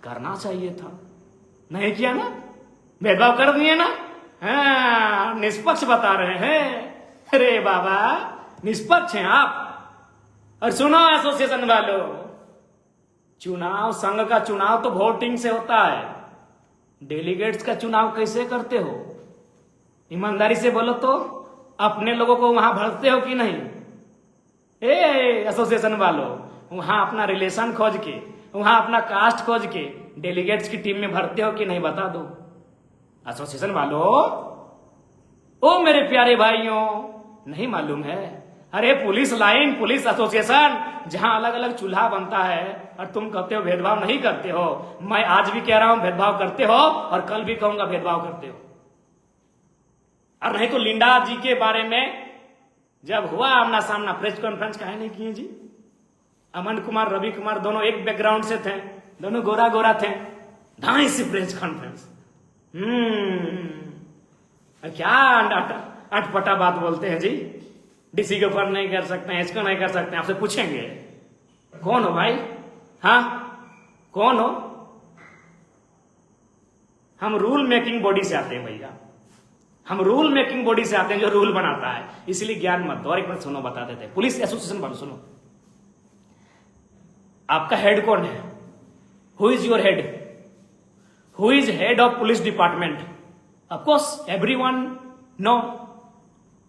करना चाहिए था, नहीं किया ना, भेदभाव कर दिए ना। हाँ, निष्पक्ष बता रहे हैं। अरे बाबा, निष्पक्ष हैं आप। और सुनो एसोसिएशन वालों, चुनाव, संघ का चुनाव तो वोटिंग से होता है। डेलीगेट्स का चुनाव कैसे करते हो? ईमानदारी से बोलो तो, अपने लोगों को वहां भरते हो कि नहीं? एसोसिएशन वालों, वहां अपना रिलेशन खोज के, वहां अपना कास्ट खोज के डेलीगेट्स की टीम में भरते हो कि नहीं? बता दो एसोसिएशन वालों। ओ मेरे प्यारे भाइयों, नहीं मालूम है? अरे पुलिस लाइन, पुलिस एसोसिएशन, जहां अलग अलग चूल्हा बनता है और तुम कहते हो भेदभाव नहीं करते हो। मैं आज भी कह रहा हूं भेदभाव करते हो, और कल भी कहूंगा भेदभाव करते हो। और नहीं तो लिंडा जी के बारे में जब हुआ आमना सामना, प्रेस कॉन्फ्रेंस काहे नहीं किए जी? अमन कुमार, रवि कुमार दोनों एक बैकग्राउंड से थे, दोनों गोरा गोरा थे, ढाई से प्रेस कॉन्फ्रेंस। क्या अटपटा बात बोलते हैं जी। डीसी के ऊपर नहीं कर सकते हैं, इसको नहीं कर सकते हैं। आपसे पूछेंगे कौन हो भाई? हाँ, कौन हो? हम रूल मेकिंग बॉडी से आते हैं भैया, हम रूल मेकिंग बॉडी से आते हैं जो रूल बनाता है। इसलिए ज्ञान मत दो। और एक बार सुनो, बता देते हैं। पुलिस एसोसिएशन वालों सुनो, आपका हेड कौन है? Who is your head? Who is head of police department? Of course everyone know,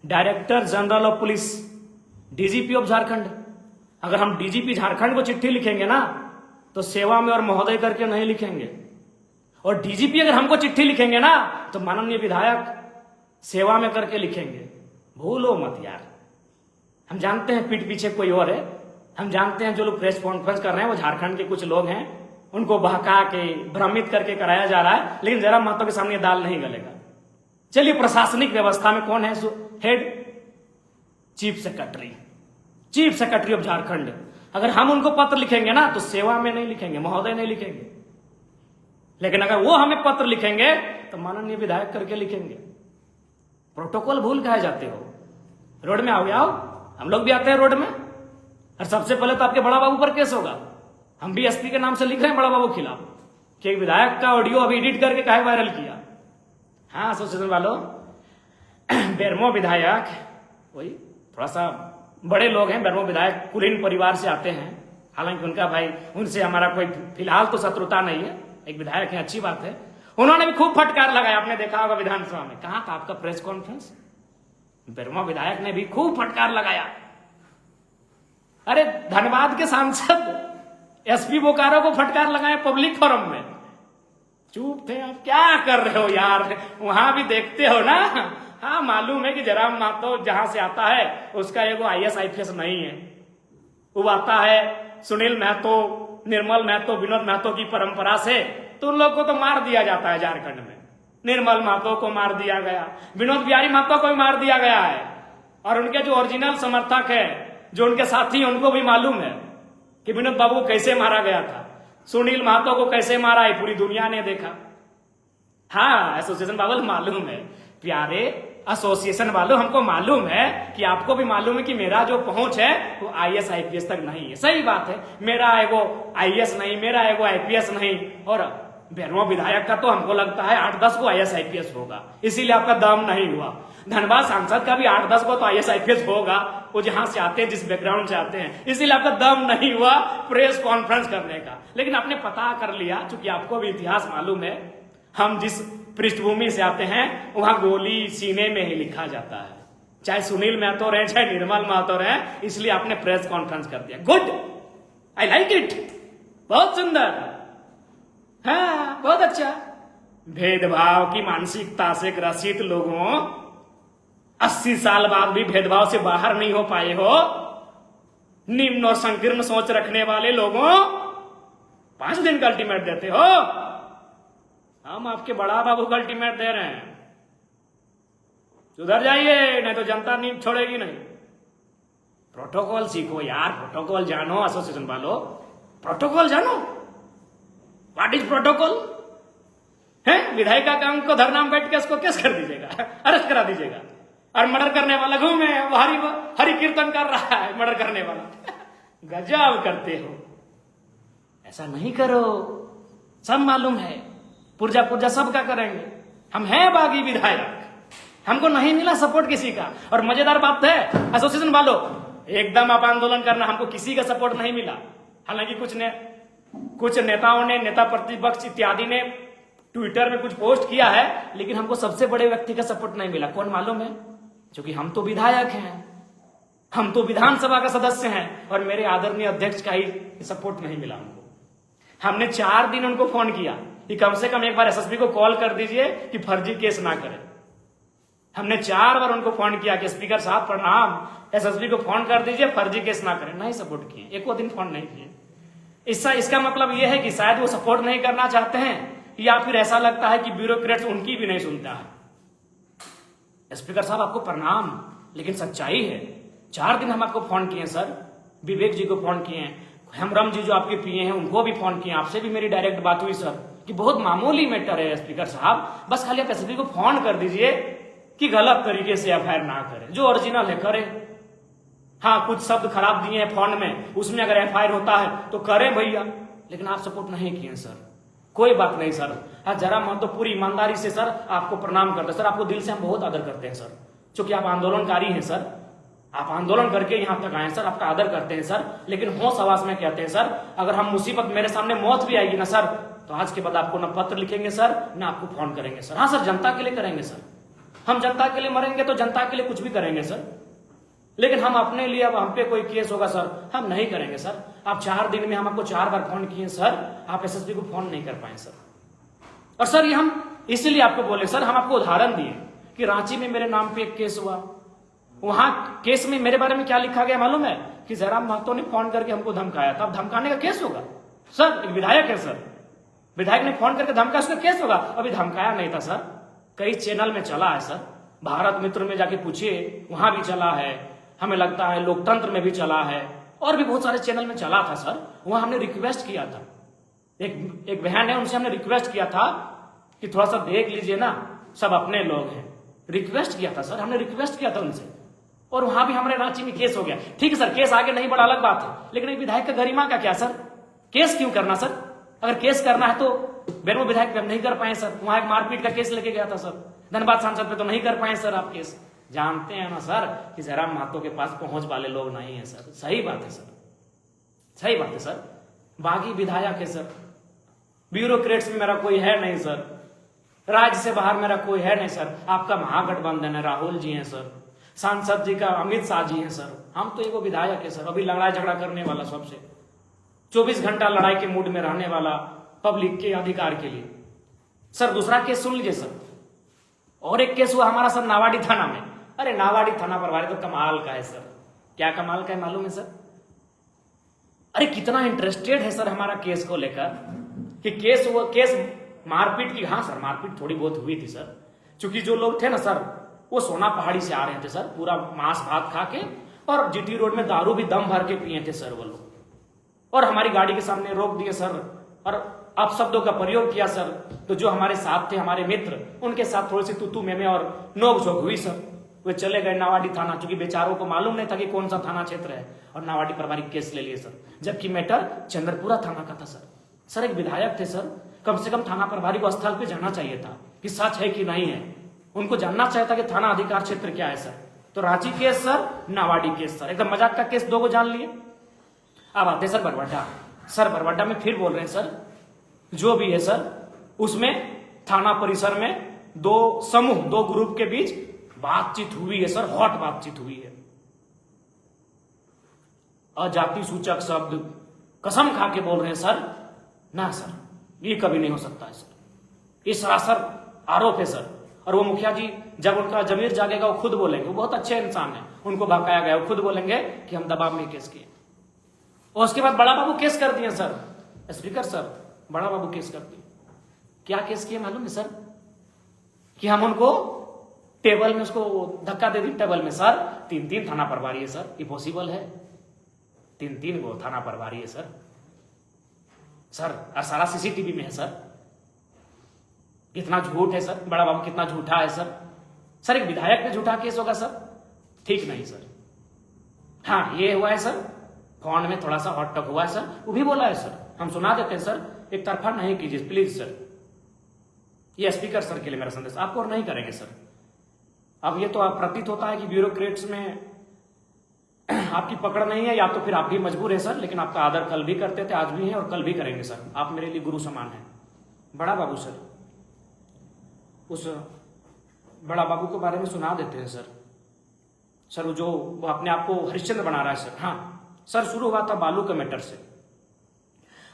director general of police, DGP of Jharkhand. अगर हम डीजीपी झारखंड को चिट्ठी लिखेंगे ना, तो सेवा में और महोदय करके नहीं लिखेंगे। और डीजीपी अगर हमको चिट्ठी लिखेंगे ना, तो माननीय विधायक सेवा में करके लिखेंगे। भूलो मत यार। हम जानते हैं पीठ पीछे कोई और है, हम जानते हैं जो लोग प्रेस कॉन्फ्रेंस कर रहे हैं वो झारखंड के कुछ लोग हैं, उनको बहका के भ्रमित करके कराया जा रहा है। लेकिन जरा महतो के सामने दाल नहीं गलेगा। चलिए, प्रशासनिक व्यवस्था में कौन है head? Chief secretary, chief secretary of Jharkhand. अगर हम उनको पत्र लिखेंगे ना, तो सेवा में नहीं लिखेंगे, महोदय नहीं लिखेंगे। लेकिन अगर वो हमें पत्र लिखेंगे तो माननीय विधायक करके लिखेंगे। प्रोटोकॉल भूल कहे जाते हो? रोड में आओगे, आओ, हम लोग भी आते हैं रोड में। और सबसे पहले तो आपके बड़ा बाबू पर केस होगा। हम भी एसपी के नाम से लिख रहे हैं बड़ा बाबू खिलाफ कि एक विधायक का ऑडियो अभी एडिट करके काहे वायरल किया। हाँ एसोसिएशन वालों, बेरमो विधायक वही थोड़ा सा बड़े लोग हैं। बेरमो विधायक कुलीन परिवार से आते हैं, हालांकि उनका भाई, उनसे हमारा कोई फिलहाल तो शत्रुता नहीं है। एक विधायक है, अच्छी बात है। उन्होंने भी खूब फटकार लगाया, आपने देखा होगा विधानसभा में। कहां था आपका प्रेस कॉन्फ्रेंस? बेरमो विधायक ने भी खूब फटकार लगाया। अरे धनबाद के सांसद एसपी बोकारो को फटकार लगाए पब्लिक फोरम में। चुप थे आप, क्या कर रहे हो यार? वहां भी देखते हो ना। हाँ, मालूम है कि जयराम महतो जहां से आता है उसका एगो IAS IPS नहीं है। वो आता है सुनील महतो, निर्मल महतो, विनोद महतो की परंपरा से, तो उन लोग को तो मार दिया जाता है झारखंड में। निर्मल महतो को मार दिया गया, विनोद बिहारी महतो को भी मार दिया गया है। और उनके जो ओरिजिनल समर्थक है, जो उनके साथी हैं, उनको भी मालूम है कि विनोद बाबू को कैसे मारा गया था, सुनील महतो को कैसे मारा है, पूरी दुनिया ने देखा। हाँ एसोसिएशन वालों मालूम है, प्यारे एसोसिएशन वालों, हमको मालूम है कि आपको भी मालूम है कि मेरा जो पहुंच है वो IAS IPS तक नहीं है। सही बात है, मेरा एगो IAS नहीं, मेरा एगो IPS नहीं। और बेरमो विधायक का तो हमको लगता है 8-10 को IAS IPS होगा, इसीलिए आपका दम नहीं हुआ। धनबाद सांसद का भी 8-10 को तो IAS IPS होगा, वो जहां से आते हैं, जिस बैकग्राउंड से आते हैं, इसीलिए आपका दम नहीं हुआ प्रेस कॉन्फ्रेंस करने का। लेकिन आपने पता कर लिया, चूंकि आपको भी इतिहास मालूम है, हम जिस पृष्ठभूमि से आते हैं वहां गोली सीने में ही लिखा जाता है, चाहे सुनील महतो रहे, चाहे निर्मल महतो रहे। इसलिए आपने प्रेस कॉन्फ्रेंस कर दिया। Good, I like it. बहुत सुंदर, हाँ बहुत अच्छा। भेदभाव की मानसिकता से ग्रसित लोगों, 80 साल बाद भी भेदभाव से बाहर नहीं हो पाए हो। निम्न और संकीर्ण सोच रखने वाले लोगों, 5 दिन का अल्टीमेट देते हो। हम आपके बड़ा बाबू का अल्टीमेट दे रहे हैं, सुधर जाइए, नहीं तो जनता नहीं छोड़ेगी नहीं। प्रोटोकॉल सीखो यार, प्रोटोकॉल जानो। एसोसिएशन वालों, प्रोटोकॉल जानो। व्हाट इज प्रोटोकॉल है? विधायक का काम को धरना में बैठ के उसको केस कर दीजिएगा, अरेस्ट करा दीजिएगा, और मर्डर करने वाला घूमे हरि कीर्तन कर रहा है, मर्डर करने वाला। गजब करते हो, ऐसा नहीं करो। सब मालूम है, पुर्जा पुर्जा सबका करेंगे। हम हैं बागी विधायक, हमको नहीं मिला सपोर्ट किसी का। और मजेदार बात है एसोसिएशन वालों, एकदम आप आंदोलन करना, हमको किसी का सपोर्ट नहीं मिला। हालांकि कुछ नेताओं ने, नेता प्रतिपक्ष इत्यादि ने ट्विटर में कुछ पोस्ट किया है, लेकिन हमको सबसे बड़े व्यक्ति का सपोर्ट नहीं मिला। कौन मालूम है? क्योंकि हम तो विधायक हैं, हम तो विधानसभा का सदस्य हैं, और मेरे आदरणीय अध्यक्ष का ही सपोर्ट नहीं मिला हमको। हमने 4 दिन उनको फोन किया कि कम से कम एक बार एसएसपी को कॉल कर दीजिए कि फर्जी केस ना करें। हमने 4 बार उनको फोन किया कि स्पीकर साहब प्रणाम, एसएसपी को फोन कर दीजिए, फर्जी केस ना करें। नहीं सपोर्ट किए, एको दिन फोन नहीं किए। इसका मतलब यह है कि शायद वो सपोर्ट नहीं करना चाहते हैं, या फिर ऐसा लगता है कि ब्यूरोक्रेट्स उनकी भी नहीं सुनता है। स्पीकर साहब आपको प्रणाम, लेकिन सच्चाई है 4 दिन हम आपको फोन किए सर, विवेक जी को फोन किए, हेमरम जी जो आपके पीए हैं उनको भी फोन किए, आपसे भी मेरी डायरेक्ट बात हुई सर कि बहुत मामूली मैटर है स्पीकर साहब, बस खाली आप एसपी को फोन कर दीजिए कि गलत तरीके से एफआईआर ना करें, जो ओरिजिनल है करे। हाँ कुछ शब्द खराब दिए हैं फोन में, उसमें अगर एफआईआर होता है तो करें भैया, लेकिन आप सपोर्ट नहीं किए सर। कोई बात नहीं सर, हाँ जरा मन तो पूरी ईमानदारी से सर आपको प्रणाम करते सर, आपको दिल से हम बहुत आदर करते हैं सर, क्योंकि आप आंदोलनकारी हैं सर, आप आंदोलन करके यहाँ तक आए सर, आपका आदर करते हैं सर। लेकिन होश आवाज में कहते हैं सर, अगर हम मुसीबत, मेरे सामने मौत भी आएगी ना सर, तो आज के बाद आपको ना पत्र लिखेंगे सर, ना आपको फोन करेंगे सर। हाँ सर जनता के लिए करेंगे सर, हम जनता के लिए मरेंगे तो जनता के लिए कुछ भी करेंगे सर, लेकिन हम अपने लिए, अब हम पे कोई केस होगा सर, हम नहीं करेंगे सर। आप 4 दिन में हम आपको 4 बार फोन किए सर, आप एसएसपी को फोन नहीं कर पाए सर। और सर ये हम इसलिए आपको बोले सर, हम आपको उदाहरण दिए कि रांची में मेरे नाम पे एक केस हुआ, वहां केस में मेरे बारे में क्या लिखा गया मालूम है? कि जयराम महतो ने फोन करके हमको धमकाया था। अब धमकाने का केस होगा सर? एक विधायक है सर, विधायक ने फोन करके धमकाया, उसका केस होगा? अभी धमकाया नहीं था सर, कई चैनल में चला है सर, भारत मित्र में जाके पूछिए, वहां भी चला है, हमें लगता है लोकतंत्र में भी चला है, और भी बहुत सारे चैनल में चला था सर। वहां हमने रिक्वेस्ट किया था, एक बहन है, उनसे हमने रिक्वेस्ट किया था कि थोड़ा सा देख लीजिए ना, सब अपने लोग हैं। रिक्वेस्ट किया था सर, हमने रिक्वेस्ट किया था उनसे, और वहां भी हमारे रांची में केस हो गया। ठीक है सर, केस आगे नहीं बढ़ा, अलग बात है, लेकिन एक विधायक का गरिमा का क्या सर? केस क्यों करना सर? अगर केस करना है तो बेरमो विधायक पे हम नहीं कर पाए सर, वहां एक मारपीट का केस लेके गया था सर, धनबाद सांसद पे तो नहीं कर पाए सर आप केस। जानते हैं ना सर कि जयराम महतो के पास पहुंच वाले लोग नहीं है सर। सही बात है सर, सही बात है सर, बागी विधायक है सर, ब्यूरोक्रेट्स में मेरा कोई है नहीं सर, राज्य से बाहर मेरा कोई है नहीं सर। आपका महागठबंधन है, राहुल जी हैं सर, सांसद जी का अमित शाह जी हैं सर, हम तो एगो विधायक है सर, अभी लड़ाई झगड़ा करने वाला, सबसे 24 घंटा लड़ाई के मूड में रहने वाला, पब्लिक के अधिकार के लिए। सर दूसरा केस सुन लीजिए सर, और एक केस हुआ हमारा सर नावाडी थाना में। अरे नावाडी थाना प्रभारी तो कमाल का है सर, क्या कमाल का है मालूम है सर? अरे कितना इंटरेस्टेड है सर हमारा केस को लेकर, कि केस मारपीट की। हाँ सर मारपीट थोड़ी बहुत हुई थी सर, क्योंकि जो लोग थे ना सर वो सोना पहाड़ी से आ रहे थे सर, पूरा मांस भात खा के, और जीटी रोड में दारू भी दम भर के पिए थे सर वो लोग, और हमारी गाड़ी के सामने रोक दिए सर, और आप शब्दों का प्रयोग किया सर। तो जो हमारे साथ थे, हमारे मित्र, उनके साथ थोड़ी सी तू में और नोक झोंक हुई सर। वे चले गए नावाडी थाना, क्योंकि बेचारों को मालूम नहीं था कि कौन सा थाना क्षेत्र है, और नावाडी प्रभारी केस ले लिए सर, जबकि मैटर चंद्रपुरा थाना का था सर। सर एक विधायक थे सर, कम से कम थाना प्रभारी को स्थल पे जाना चाहिए था कि सच है कि नहीं है, उनको जानना चाहिए था कि थाना अधिकार क्षेत्र क्या है सर। तो Ranchi case sir, Nawadih case sir, एकदम मजाक का केस, 2 को जान लिए। अब आते सर बरवाडा। सर बरवाडा में फिर बोल रहे हैं सर, जो भी है सर, उसमें थाना परिसर में 2 समूह, 2 ग्रुप के बीच बातचीत हुई है सर, हॉट बातचीत हुई है। अजाति सूचक शब्द कसम खा के बोल रहे हैं सर ना सर, ये कभी नहीं हो सकता है सर, ये सरासर आरोप है सर। और वो मुखिया जी जब उनका जमीर जागेगा वो खुद बोलेंगे, वो बहुत अच्छे इंसान है, उनको भड़काया गया, वो खुद बोलेंगे कि हम दबाव में केस किए। और उसके बाद बड़ा बाबू केस कर दिए सर, स्पीकर सर, बड़ा बाबू केस कर दिए। क्या केस किए मालूम है सर? कि हम उनको टेबल में उसको धक्का दे दी टेबल में सर। 3-3 थाना प्रभारी है सर, ये पॉसिबल है? 3-3 वो थाना प्रभारी है सर और सारा सीसीटीवी में है सर। कितना झूठ है सर, बड़ा बाबू कितना झूठा है सर। एक विधायक पे झूठा केस होगा सर? ठीक नहीं सर। हाँ, ये हुआ है सर, फोन में थोड़ा सा हॉट टॉक हुआ है सर, वो भी बोला है सर, हम सुना देते हैं सर, एक तरफा नहीं कीजिए प्लीज सर। ये स्पीकर सर के लिए मेरा संदेश, आपको और नहीं करेंगे सर। अब ये तो प्रतीत होता है कि ब्यूरोक्रेट्स में आपकी पकड़ नहीं है, या तो फिर आप भी मजबूर है सर, लेकिन आपका आदर कल भी करते थे, आज भी हैं और कल भी करेंगे सर। आप मेरे लिए गुरु समान हैं। बड़ा बाबू सर, उस बड़ा बाबू के बारे में सुना देते हैं सर। वो जो वो अपने आप को हरिश्चंद्र बना रहा है सर। हाँ सर, शुरू हुआ था बालू के मैटर से,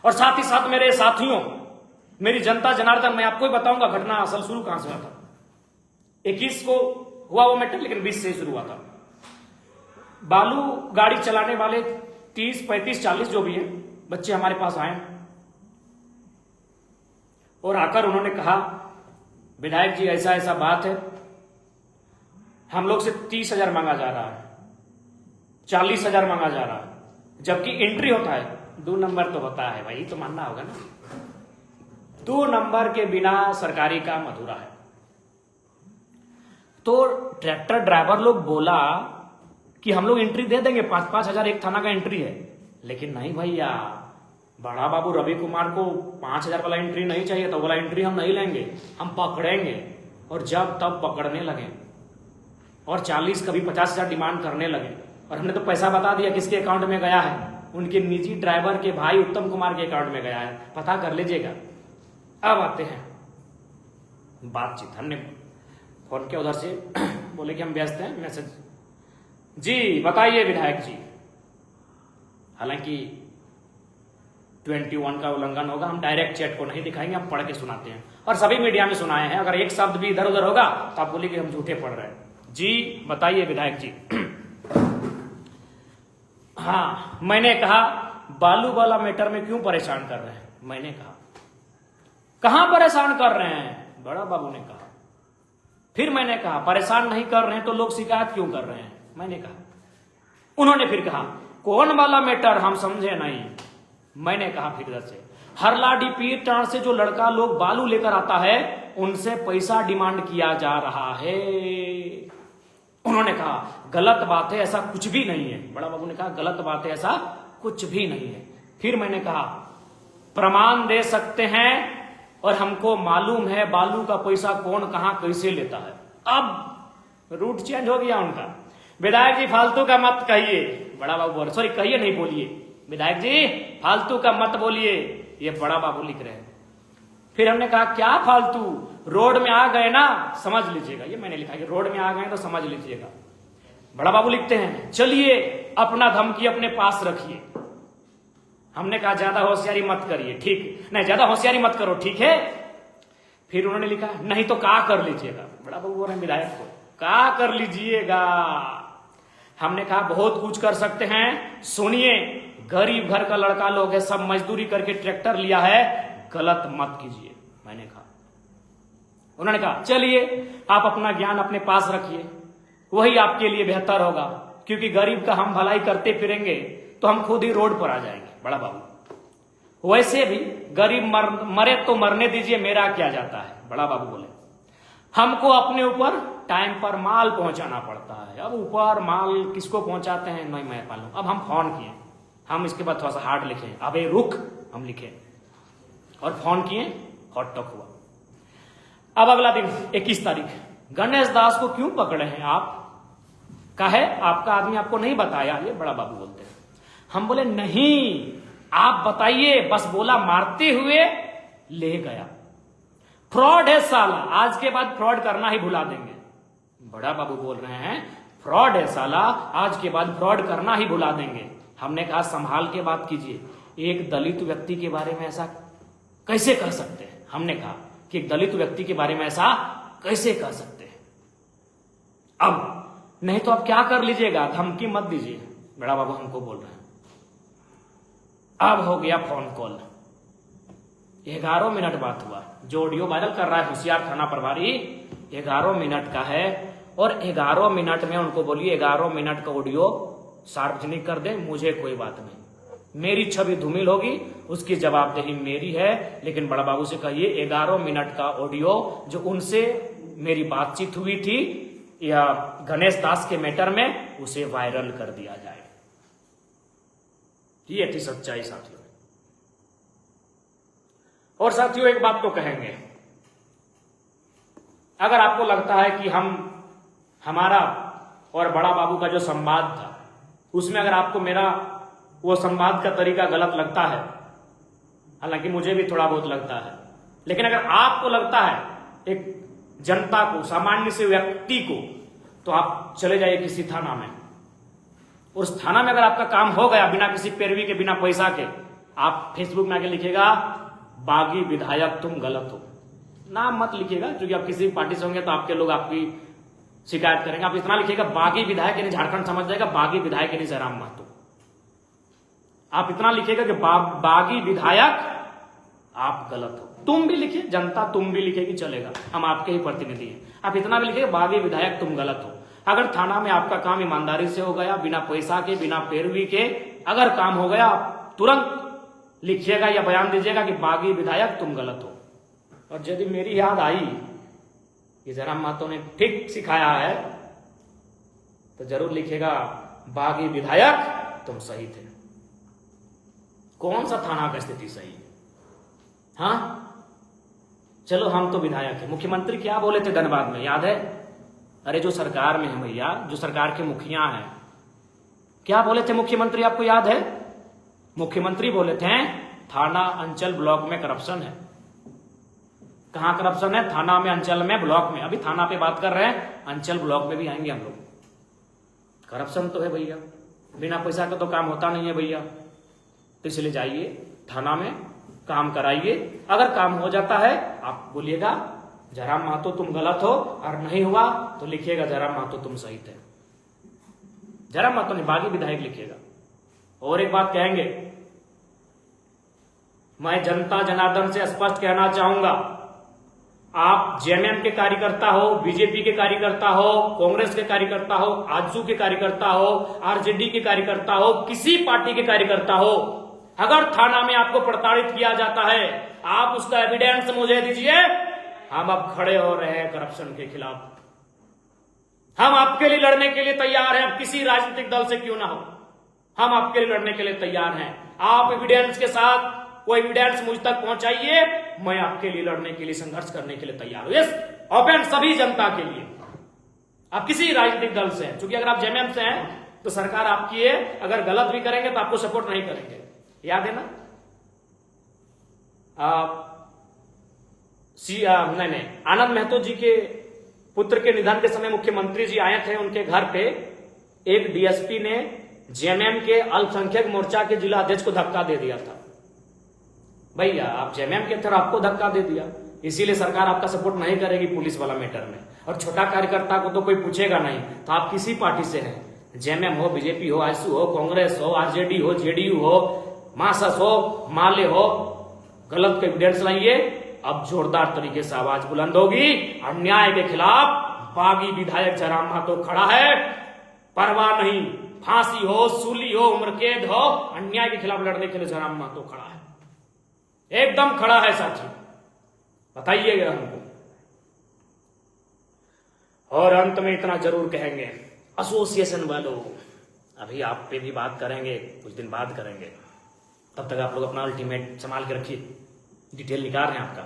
और साथ ही साथ मेरे साथियों, मेरी जनता जनार्दन, मैं आपको ही बताऊंगा घटना असल शुरू कहां से हुआ था। 21 को हुआ वो मैटर, लेकिन 20 से शुरू हुआ था। बालू गाड़ी चलाने वाले 30, 35, 40 जो भी है बच्चे हमारे पास आए और आकर उन्होंने कहा, विधायक जी ऐसा ऐसा बात है, हम लोग से 30,000 मांगा जा रहा है, 40,000 मांगा जा रहा है, जबकि एंट्री होता है 2 नंबर तो होता है भाई, तो मानना होगा ना। 2 नंबर के बिना सरकारी काम अधूरा है। तो ट्रैक्टर ड्राइवर लोग बोला कि हम लोग एंट्री दे देंगे, 5-5 हजार एक थाना का एंट्री है। लेकिन नहीं भैया, बड़ा बाबू रवि कुमार को 5,000 वाला एंट्री नहीं चाहिए, तो वाला एंट्री हम नहीं लेंगे, हम पकड़ेंगे। और जब तब पकड़ने लगे और 40 कभी 50,000 डिमांड करने लगे, और हमने तो पैसा बता दिया किसके अकाउंट में गया है, उनके निजी ड्राइवर के भाई उत्तम कुमार के अकाउंट में गया है, पता कर लीजिएगा। अब आते हैं बातचीत, हमने फोन किया उधर से, बोले कि हम व्यस्त हैं, मैसेज जी बताइए विधायक जी। हालांकि 21 का उल्लंघन होगा, हम डायरेक्ट चैट को नहीं दिखाएंगे, हम पढ़ के सुनाते हैं, और सभी मीडिया में सुनाए हैं। अगर एक शब्द भी इधर उधर होगा तो आप बोलिए कि हम झूठे पढ़ रहे हैं। जी बताइए विधायक जी। हाँ, मैंने कहा बालू वाला मैटर में क्यों परेशान कर रहे हैं? मैंने कहा कहां परेशान कर रहे हैं? बड़ा बाबू ने कहा। फिर मैंने कहा परेशान नहीं कर रहे हैं तो लोग शिकायत क्यों कर रहे हैं? मैंने कहा। उन्होंने फिर कहा कौन वाला मैटर, हम समझे नहीं। मैंने कहा फिर से, हरलाडी पीर टाण से जो लड़का लोग बालू लेकर आता है उनसे पैसा डिमांड किया जा रहा है। उन्होंने कहा गलत बात है, ऐसा कुछ भी नहीं है। बड़ा बाबू ने कहा गलत बात है, ऐसा कुछ भी नहीं है। फिर मैंने कहा प्रमाण दे सकते हैं और हमको मालूम है बालू का पैसा कौन कहां कैसे लेता है। अब रूट चेंज हो गया उनका। विधायक जी फालतू का मत कहिए। बड़ा बाबू बोल, सॉरी कहिए नहीं बोलिए, विधायक जी फालतू का मत बोलिए, ये बड़ा बाबू लिख रहे हैं। फिर हमने कहा क्या फालतू, रोड में आ गए ना समझ लीजिएगा। ये मैंने लिखा कि रोड में आ गए तो समझ लीजिएगा। बड़ा बाबू लिखते हैं चलिए अपना धमकी अपने पास रखिए। हमने कहा ज्यादा होशियारी मत करिए, ठीक नहीं, ज्यादा होशियारी मत करो, ठीक है। फिर उन्होंने लिखा नहीं तो क्या कर लीजिएगा। बड़ा बाबू बोल रहे हैं विधायक को क्या कर लीजिएगा। हमने कहा बहुत कुछ कर सकते हैं, सुनिए गरीब घर का लड़का लोग है, सब मजदूरी करके ट्रैक्टर लिया है, गलत मत कीजिए। मैंने कहा, उन्होंने कहा चलिए आप अपना ज्ञान अपने पास रखिए, वही आपके लिए बेहतर होगा, क्योंकि गरीब का हम भलाई करते फिरेंगे तो हम खुद ही रोड पर आ जाएंगे। बड़ा बाबू वैसे भी गरीब मरे तो मरने दीजिए, मेरा क्या जाता है। बड़ा बाबू बोले हमको अपने ऊपर टाइम पर माल पहुंचाना पड़ता है। अब ऊपर माल किसको पहुंचाते हैं नहीं मैं मालूम। अब हम फोन किए, हम इसके बाद थोड़ा सा हार्ड लिखे, अबे रुक हम लिखे और फोन किए, हॉट टॉक हुआ। अब अगला दिन 21 तारीख, गणेश दास को क्यों पकड़े हैं आप? कहे आपका आदमी आपको नहीं बताया? ये बड़ा बाबू बोलते हैं। हम बोले नहीं आप बताइए, बस बोला मारते हुए ले गया। फ्रॉड है साला, आज के बाद फ्रॉड करना ही भुला देंगे। बड़ा बाबू बोल रहे हैं फ्रॉड है साला, आज के बाद फ्रॉड करना ही भुला देंगे। हमने कहा संभाल के बात कीजिए, एक दलित व्यक्ति के बारे में ऐसा कैसे कह सकते हैं? हमने कहा कि एक दलित व्यक्ति के बारे में ऐसा कैसे कह सकते हैं? अब नहीं तो आप क्या कर लीजिएगा, धमकी मत दीजिए, बड़ा बाबू हमको बोल रहे हैं। अब हो गया फोन कॉल, 11 मिनट बात हुआ। जो ऑडियो वायरल कर रहा है होशियार थाना प्रभारी 11 मिनट का है, और 11 मिनट में उनको बोलिए 11 मिनट का ऑडियो सार्वजनिक कर दे, मुझे कोई बात नहीं, मेरी छवि धूमिल होगी, उसकी जवाबदेही मेरी है। लेकिन बड़ा बाबू से कहिए 11 मिनट का ऑडियो जो उनसे मेरी बातचीत हुई थी या गणेश दास के मैटर में, उसे वायरल कर दिया जाए। ये थी सच्चाई साथियों। और साथियों एक बात तो कहेंगे, अगर आपको लगता है कि हमारा और बड़ा बाबू का जो संवाद था उसमें अगर आपको मेरा वो संवाद का तरीका गलत लगता है, हालांकि मुझे भी थोड़ा बहुत लगता है, लेकिन अगर आपको लगता है एक जनता को, सामान्य से व्यक्ति को, तो आप चले जाइए किसी थाना में। उस थाना में अगर आपका काम हो गया बिना किसी पैरवी के, बिना पैसा के, आप फेसबुक में आके लिखिएगा बागी विधायक तुम गलत हो। नाम मत लिखिएगा, क्योंकि आप किसी पार्टी से होंगे तो आपके लोग आपकी शिकायत करेंगे। आप इतना लिखिएगा बागी विधायक, यानी झारखंड समझ जाएगा बागी विधायक यानी जयराम महतो। आप इतना लिखिएगा कि बागी विधायक आप गलत हो। तुम भी लिखिए, जनता तुम भी लिखेगी, चलेगा, हम आपके ही प्रतिनिधि हैं। आप इतना भी लिखिए बागी विधायक तुम गलत हो। अगर थाना में आपका काम ईमानदारी से हो गया, बिना पैसा के, बिना पैरवी के अगर काम हो गया, आप तुरंत लिखिएगा या बयान दीजिएगा कि बागी विधायक तुम गलत हो। और यदि मेरी याद आई कि जयराम महतो ने ठीक सिखाया है, तो जरूर लिखिएगा बागी विधायक तुम सही थे। कौन सा थाना का स्थिति सही है? हाँ चलो हम तो विधायक है। मुख्यमंत्री क्या बोले थे धनबाद में, याद है? अरे जो सरकार में है भैया, जो सरकार के मुखिया हैं, क्या बोले थे मुख्यमंत्री, आपको याद है? मुख्यमंत्री बोले थे थाना अंचल ब्लॉक में करप्शन है। कहां करप्शन है? थाना में, अंचल में, ब्लॉक में। अभी थाना पे बात कर रहे हैं, अंचल ब्लॉक में भी आएंगे हम लोग। करप्शन तो है भैया, बिना पैसा का तो काम होता नहीं है भैया। तो इसलिए जाइए थाना में, काम कराइए। अगर काम हो जाता है आप बोलिएगा जयराम महतो तुम गलत हो, और नहीं हुआ तो लिखिएगा जयराम महतो तुम सही थे। जयराम महतो ने बागी विधायक लिखिएगा। और एक बात कहेंगे, मैं जनता जनार्दन से स्पष्ट कहना चाहूंगा, आप जेएमएम के कार्यकर्ता हो, बीजेपी के कार्यकर्ता हो, कांग्रेस के कार्यकर्ता हो, आजसू के कार्यकर्ता हो, आरजेडी के कार्यकर्ता हो, किसी पार्टी के कार्यकर्ता हो, अगर थाना में आपको प्रताड़ित किया जाता है, आप उसका एविडेंस मुझे दीजिए। हम अब खड़े हो रहे हैं करप्शन के खिलाफ। हम आपके लिए लड़ने के लिए तैयार हैं, अब किसी राजनीतिक दल से क्यों ना हो, हम आपके लिए लड़ने के लिए तैयार हैं। आप एविडेंस के साथ वो एविडेंस मुझ तक पहुंचाइए, मैं आपके लिए लड़ने के लिए, संघर्ष करने के लिए तैयार हूं। यस, ओपन सभी जनता के लिए। आप किसी राजनीतिक दल से हैं, क्योंकि अगर आप जेएमएम से हैं तो सरकार आपकी है, अगर गलत भी करेंगे तो आपको सपोर्ट नहीं करेंगे, याद है ना? नहीं, आनंद महतो जी के पुत्र के निधन के समय मुख्यमंत्री जी आए थे उनके घर पे। एक डीएसपी ने जेएमएम के अल्पसंख्यक मोर्चा के जिला अध्यक्ष को धक्का दे दिया था। भैया आप जेएमएम के थे और आपको धक्का दे दिया, इसीलिए सरकार आपका सपोर्ट नहीं करेगी पुलिस वाला मैटर में। और छोटा कार्यकर्ता को तो कोई पूछेगा नहीं, तो आप किसी पार्टी से हैं, जेएमएम हो, बीजेपी हो, आजसू हो, कांग्रेस हो, आरजेडी हो, जेडीयू हो, मासस हो, माले हो, गलत का एविडेंस लाइए। अब जोरदार तरीके से आवाज बुलंद होगी, अन्याय के खिलाफ बागी विधायक जयराम महतो खड़ा है, परवाह नहीं, फांसी हो, सूली हो, उम्र कैद हो, अन्याय के खिलाफ लड़ने के लिए जयराम महतो खड़ा है, एकदम खड़ा है साथी, बताइएगा हमको। और अंत में इतना जरूर कहेंगे, एसोसिएशन वालों, अभी आप पे भी बात करेंगे, कुछ दिन बाद करेंगे, तब तक आप लोग अपना अल्टीमेट संभाल के रखिए। डिटेल निकाल रहे हैं आपका,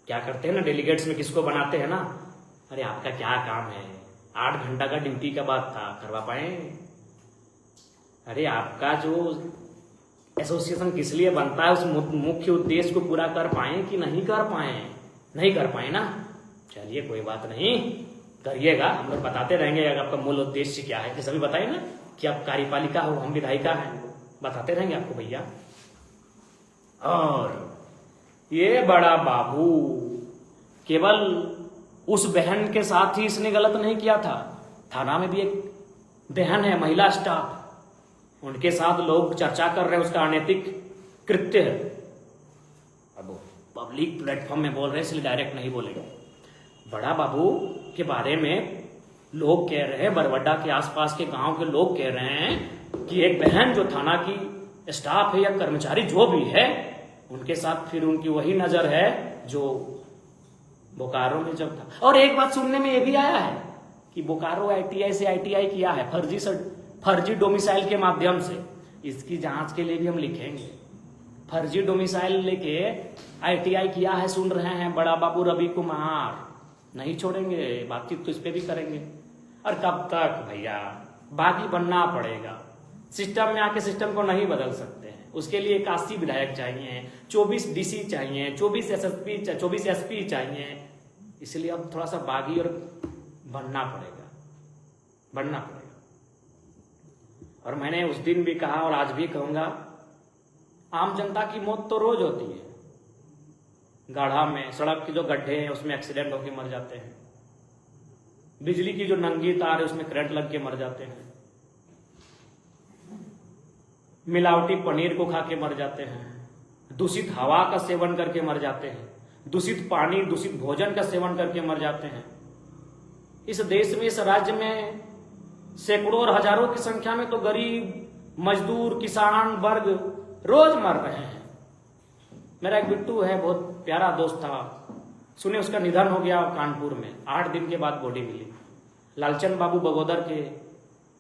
क्या करते हैं ना डेलीगेट्स में, किसको बनाते हैं ना, अरे आपका क्या काम है, 8 घंटा का ड्यूटी का बात था, करवा पाए? अरे आपका जो एसोसिएशन किस लिए बनता है, उस मुख्य उद्देश्य को पूरा कर पाए कि नहीं कर पाए? नहीं कर पाए ना, चलिए कोई बात नहीं, करिएगा, हम लोग बताते रहेंगे आपका मूल उद्देश्य क्या है। जैसे अभी बताइए ना कि आप कार्यपालिका हो, हम विधायिका हैं, बताते रहेंगे आपको भैया। और ये बड़ा बाबू केवल उस बहन के साथ ही इसने गलत नहीं किया था, थाना में भी एक बहन है, महिला स्टाफ, उनके साथ लोग चर्चा कर रहे हैं, उसका अनैतिक कृत्य है। अब पब्लिक प्लेटफॉर्म में बोल रहे हैं इसलिए डायरेक्ट नहीं बोलेगा। बड़ा बाबू के बारे में लोग कह रहे हैं, बरवड्डा के आसपास के गांव के लोग कह रहे हैं कि एक बहन जो थाना की स्टाफ है या कर्मचारी जो भी है, उनके साथ फिर उनकी वही नजर है जो बोकारो में जब था। और एक बात सुनने में यह भी आया है कि बोकारो ITI से ITI किया है फर्जी डोमिसाइल के माध्यम से। इसकी जांच के लिए भी हम लिखेंगे। फर्जी डोमिसाइल लेके ITI किया है, सुन रहे हैं बड़ा बाबू रवि कुमार, नहीं छोड़ेंगे, बातचीत तो इस पे भी करेंगे। और कब तक भैया, बागी बनना पड़ेगा। सिस्टम में आके सिस्टम को नहीं बदल सकते हैं, उसके लिए 81 विधायक चाहिए, 24 DC चाहिए, 24 SSP 24 SP चाहिए। इसलिए अब थोड़ा सा बागी और बनना पड़ेगा। और मैंने उस दिन भी कहा और आज भी कहूंगा, आम जनता की मौत तो रोज होती है। गाढ़ा में सड़क के जो गड्ढे हैं उसमें एक्सीडेंट होकर मर जाते हैं, बिजली की जो नंगी तार है उसमें करंट लग के मर जाते हैं, मिलावटी पनीर को खा के मर जाते हैं, दूषित हवा का सेवन करके मर जाते हैं, दूषित पानी दूषित भोजन का सेवन करके मर जाते हैं। इस देश में, इस राज्य में सैकड़ों और हजारों की संख्या में तो गरीब मजदूर किसान वर्ग रोज मर रहे हैं। मेरा एक बिट्टू है, बहुत प्यारा दोस्त था, सुने उसका निधन हो गया कानपुर में, 8 दिन के बाद बॉडी मिली। लालचंद बाबू बगोदर के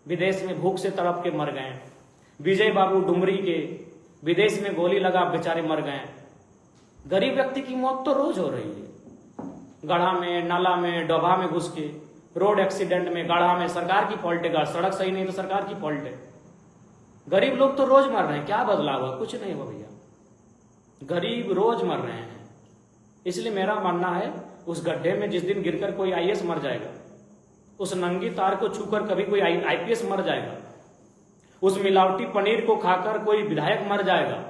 विदेश में भूख से तड़प के मर गए। विजय बाबू डुमरी के विदेश में गोली लगा बेचारे मर गए। गरीब व्यक्ति की मौत तो रोज हो रही है, गढ़ा में, नाला में, डोभा में घुस के, रोड एक्सीडेंट में, गाढ़ा में। सरकार की फॉल्ट है, सड़क सही नहीं तो सरकार की फॉल्ट है। गरीब लोग तो रोज मर रहे हैं, क्या बदलाव हुआ? कुछ नहीं हुआ भैया, गरीब रोज मर रहे हैं। इसलिए मेरा मानना है, उस गड्ढे में जिस दिन गिरकर कोई IAS मर जाएगा, उस नंगी तार को छूकर कभी कोई IPS मर जाएगा, उस मिलावटी पनीर को खाकर कोई विधायक मर जाएगा,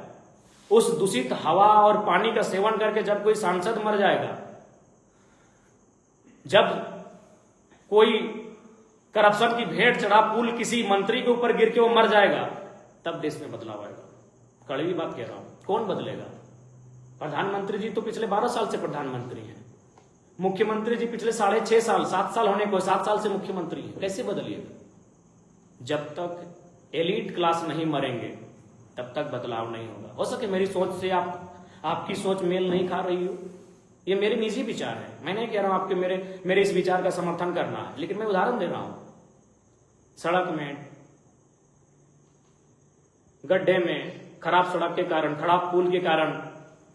उस दूषित हवा और पानी का सेवन करके जब कोई सांसद मर जाएगा, जब कोई करप्शन की भेंट चढ़ा पुल किसी मंत्री के ऊपर गिर के वो मर जाएगा, तब देश में बदलाव आएगा। कड़वी बात कह रहा हूं, कौन बदलेगा? प्रधानमंत्री जी तो पिछले 12 साल से प्रधानमंत्री हैं, मुख्यमंत्री जी पिछले 6.5 साल 7 साल होने को 7 साल से मुख्यमंत्री हैं, कैसे बदलिएगा? जब तक एलीट क्लास नहीं मरेंगे तब तक बदलाव नहीं होगा। हो सके मेरी सोच से आपकी सोच मेल नहीं खा रही हो, ये मेरे निजी विचार है, मैं नहीं कह रहा हूं आपके मेरे इस विचार का समर्थन करना है, लेकिन मैं उदाहरण दे रहा हूं। सड़क में, गड्ढे में, खराब सड़क के कारण, खराब पुल के कारण,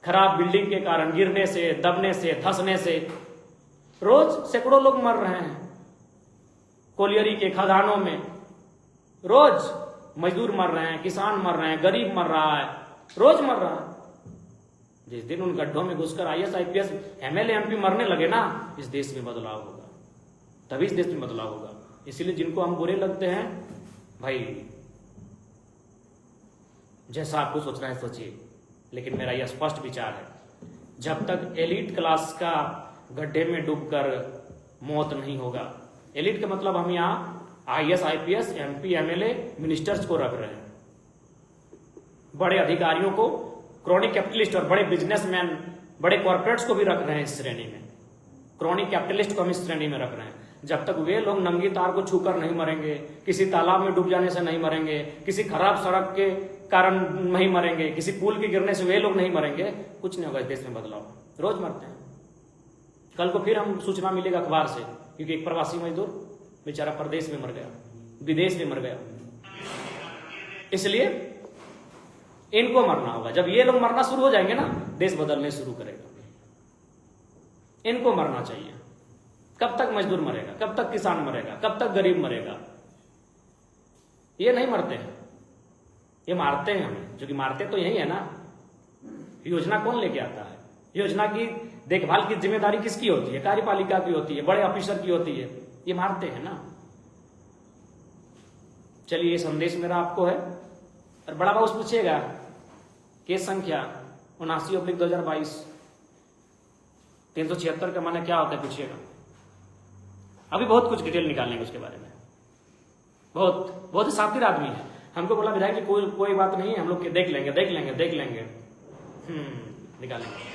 खराब बिल्डिंग के कारण गिरने से, दबने से, धंसने से रोज सैकड़ों लोग मर रहे हैं। कोलियरी के खदानों में रोज मजदूर मर रहे हैं, किसान मर रहे हैं, गरीब मर रहा है, रोज मर रहा है। जिस दिन उन गड्ढों में घुसकर IAS IPS MLA MP मरने लगे ना, इस देश में बदलाव होगा, तभी इस देश में बदलाव होगा। इसीलिए जिनको हम बुरे लगते हैं, भाई जैसा आपको सोचना है सोचिए, लेकिन मेरा यह स्पष्ट विचार है, जब तक एलीट क्लास का गड्ढे में डूबकर मौत नहीं होगा, एलीट का मतलब हम यहाँ IAS IPS MP MLA ministers को रख रहे हैं, बड़े अधिकारियों को, क्रॉनिक कैपिटलिस्ट और बड़े बिजनेसमैन, बड़े कॉर्पोरेट्स को भी रख रहे हैं इस श्रेणी में। क्रॉनिक कैपिटलिस्ट को हम इस श्रेणी में रख रहे हैं। जब तक वे लोग नंगी तार को छूकर नहीं मरेंगे, किसी तालाब में डूब जाने से नहीं मरेंगे, किसी खराब सड़क के कारण नहीं मरेंगे, किसी पुल के गिरने से वे लोग नहीं मरेंगे, कुछ नहीं होगा इस देश में बदलाव। रोज मरते हैं। कल को फिर हम सूचना मिलेगा अखबार से, क्योंकि एक प्रवासी मजदूर बेचारा प्रदेश में मर गया, विदेश में मर गया। इसलिए इनको मरना होगा। जब ये लोग मरना शुरू हो जाएंगे ना, देश बदलने शुरू करेगा। इनको मरना चाहिए। कब तक मजदूर मरेगा? कब तक किसान मरेगा? कब तक गरीब मरेगा? ये नहीं मरते हैं, ये मारते हैं हमें, जो कि मारते तो यही है ना। योजना कौन लेके आता है? योजना की देखभाल की जिम्मेदारी किसकी होती है? कार्यपालिका की होती है, बड़े ऑफिसर की होती है। ये मारते हैं ना। चलिए, ये संदेश मेरा आपको है। और बड़ा बाबू पूछेगा केस संख्या 79/2022 376 का माने क्या होता है पूछिएगा। अभी बहुत कुछ डिटेल निकालेंगे उसके बारे में। बहुत ही शातिर आदमी है। हमको बोला विधायक जी कोई बात नहीं है, हम लोग देख लेंगे। निकालेंगे।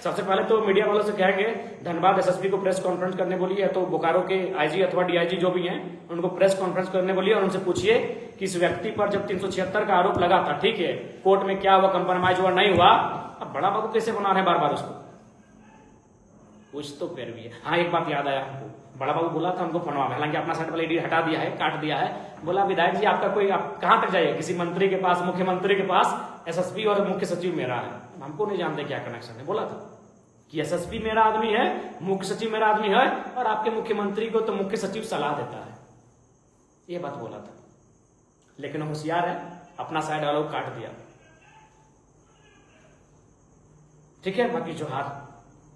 सबसे पहले तो मीडिया वालों से कहेंगे धनबाद एसएसपी को प्रेस कॉन्फ्रेंस करने बोलिए, तो बोकारो के आईजी अथवा डीआईजी जो भी हैं उनको प्रेस कॉन्फ्रेंस करने बोलिए और उनसे पूछिए कि इस व्यक्ति पर जब 376 का आरोप लगा था, ठीक है, कोर्ट में क्या हुआ, कंप्रोमाइज हुआ, नहीं हुआ, अब बड़ा बाबू कैसे बना रहे बार बार उसको, कुछ तो पैर भी है। हाँ, एक बात याद आया हमको, बड़ा बाबू बोला था हमको फनवा में, हालांकि अपना साइड वाला एडी हटा दिया है, काट दिया है, बोला विधायक जी आपका कोई आप कहां तक जाइए, किसी मंत्री के पास, मुख्यमंत्री के पास, एसएसपी और मुख्य सचिव मेरा है। हमको नहीं जानते क्या कनेक्शन है। बोला था कि एसएसपी मेरा आदमी है, मुख्य सचिव मेरा आदमी है, और आपके मुख्यमंत्री को तो मुख्य सचिव सलाह देता है, ये बात बोला था। लेकिन होशियार है, अपना साइड वालों को काट दिया। ठीक है, बाकी जोहार,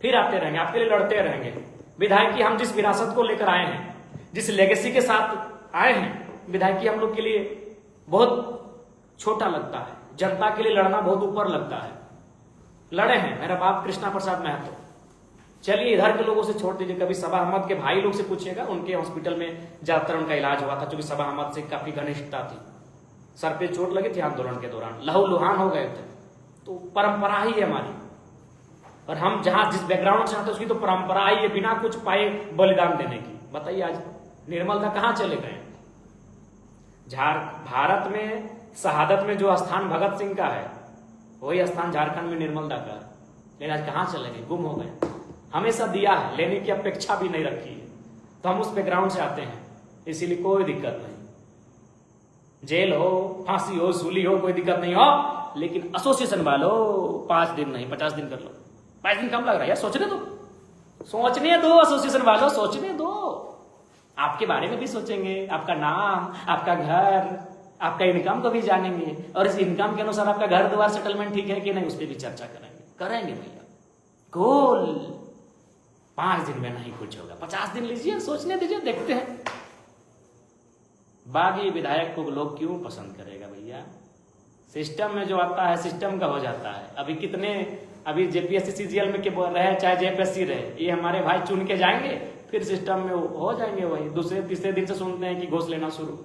फिर आते रहेंगे, आपके लिए लड़ते रहेंगे। विधायक की हम जिस विरासत को लेकर आए हैं, जिस लेगेसी के साथ आए हैं, विधायक की हम लोग के लिए बहुत छोटा लगता है, जनता के लिए लड़ना बहुत ऊपर लगता है। लड़े हैं, मेरा बाप कृष्णा प्रसाद महतो। चलिए इधर के लोगों से छोड़ दीजिए, कभी सबा अहमद के भाई लोग से पूछिएगा, उनके हॉस्पिटल में ज्यादातर उनका इलाज हुआ था, क्योंकि सबा अहमद से काफी घनिष्ठता थी। सर पे चोट लगी थी आंदोलन के दौरान, लहूलुहान हो गए थे। तो परंपरा ही है हमारी, और हम जहां जिस बैकग्राउंड से आते उसकी तो परंपरा ही है बिना कुछ पाए बलिदान देने की। बताइए आज निर्मल दा कहां चले गए? भारत में शहादत में जो स्थान भगत सिंह का है, वही स्थान झारखंड में निर्मल दा का, लेकिन आज कहां चले गए? गुम हो गए। हमेशा दिया है, लेने की अपेक्षा भी नहीं रखी है। तो हम उस बैकग्राउंड से आते हैं, इसीलिए कोई दिक्कत नहीं। जेल हो, फांसी हो, सूली हो, कोई दिक्कत नहीं हो, लेकिन एसोसिएशन वालों 5 दिन नहीं 50 दिन कर लो। 5 दिन कम लग रहा है यार, सोचने दो, सोचने दो, एसोसिएशन वालों सोचने दो। आपके बारे में भी सोचेंगे, आपका नाम, आपका घर, आपका इनकम को भी जानेंगे, और इस इनकम के अनुसार आपका घर द्वार सेटलमेंट ठीक है कि नहीं, उस पर भी चर्चा करेंगे भैया। गोल 5 दिन में नहीं कुछ होगा, 50 दिन लीजिए, सोचने दीजिए, देखते हैं। बागी विधायक को लोग क्यों पसंद करेगा भैया? सिस्टम में जो आता है सिस्टम का हो जाता है। अभी जेपीएससी सीजीएल में के रहे चाहे जेपीएससी रहे, ये हमारे भाई चुन के जाएंगे, फिर सिस्टम में हो जाएंगे वही। दूसरे तीसरे दिन से सुनते हैं कि घूस लेना शुरू।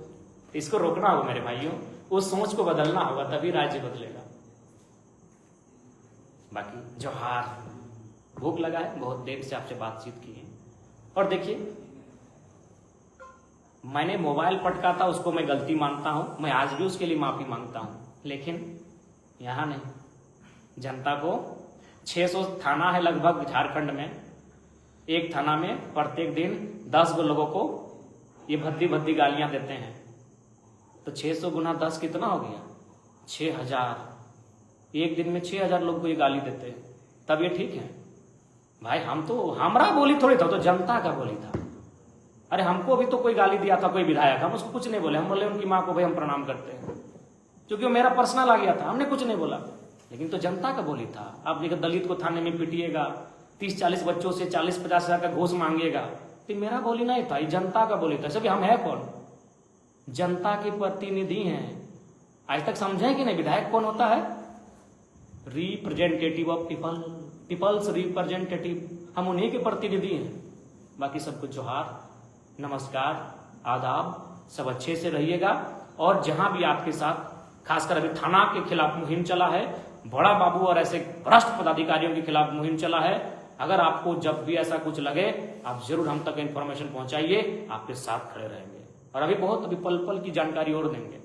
इसको रोकना होगा मेरे भाइयों, उस सोच को बदलना होगा, तभी राज्य बदलेगा। बाकी जोहार, भूख लगा है, बहुत देर से आपसे बातचीत की है। और देखिए, मैंने मोबाइल पटका था, उसको मैं गलती मानता हूं, मैं आज भी उसके लिए माफी मांगता हूं, लेकिन यहां नहीं। जनता को 600 थाना है लगभग झारखंड में, एक थाना में प्रत्येक दिन 10 लोगों को ये भद्दी गालियां देते हैं, तो 600 गुना 10 कितना हो गया? 6000। एक दिन में 6000 लोग को ये गाली देते हैं, तब ये ठीक है भाई? हम तो हमारा बोली थोड़ी था, तो जनता का बोली था। अरे हमको भी तो कोई गाली दिया था कोई विधायक, हम उसको कुछ नहीं बोले, हम बोले उनकी माँ को भाई हम प्रणाम करते हैं, क्योंकि वो मेरा पर्सनल आ गया था, हमने कुछ नहीं बोला। लेकिन तो जनता का बोली था। आप देखिए, दलित को थाने में पीटिएगा, 30-40 बच्चों से 40-50 हजार का घूस मांगिएगा, तो मेरा बोली नहीं था, ये जनता का बोली था। सभी हम है कौन? जनता के प्रतिनिधि हैं। आज तक समझे कि नहीं विधायक कौन होता है? Representative of people, peoples representative, हम उन्हीं के प्रतिनिधि हैं। बाकी सबको जोहार, नमस्कार, आदाब, सब अच्छे से रहिएगा। और जहां भी आपके साथ, खासकर अभी थाना के खिलाफ मुहिम चला है, बड़ा बाबू और ऐसे भ्रष्ट पदाधिकारियों के खिलाफ मुहिम चला है, अगर आपको जब भी ऐसा कुछ लगे, आप जरूर हम तक इंफॉर्मेशन पहुंचाइए, आपके साथ खड़े रहेंगे। और अभी पल पल की जानकारी और देंगे।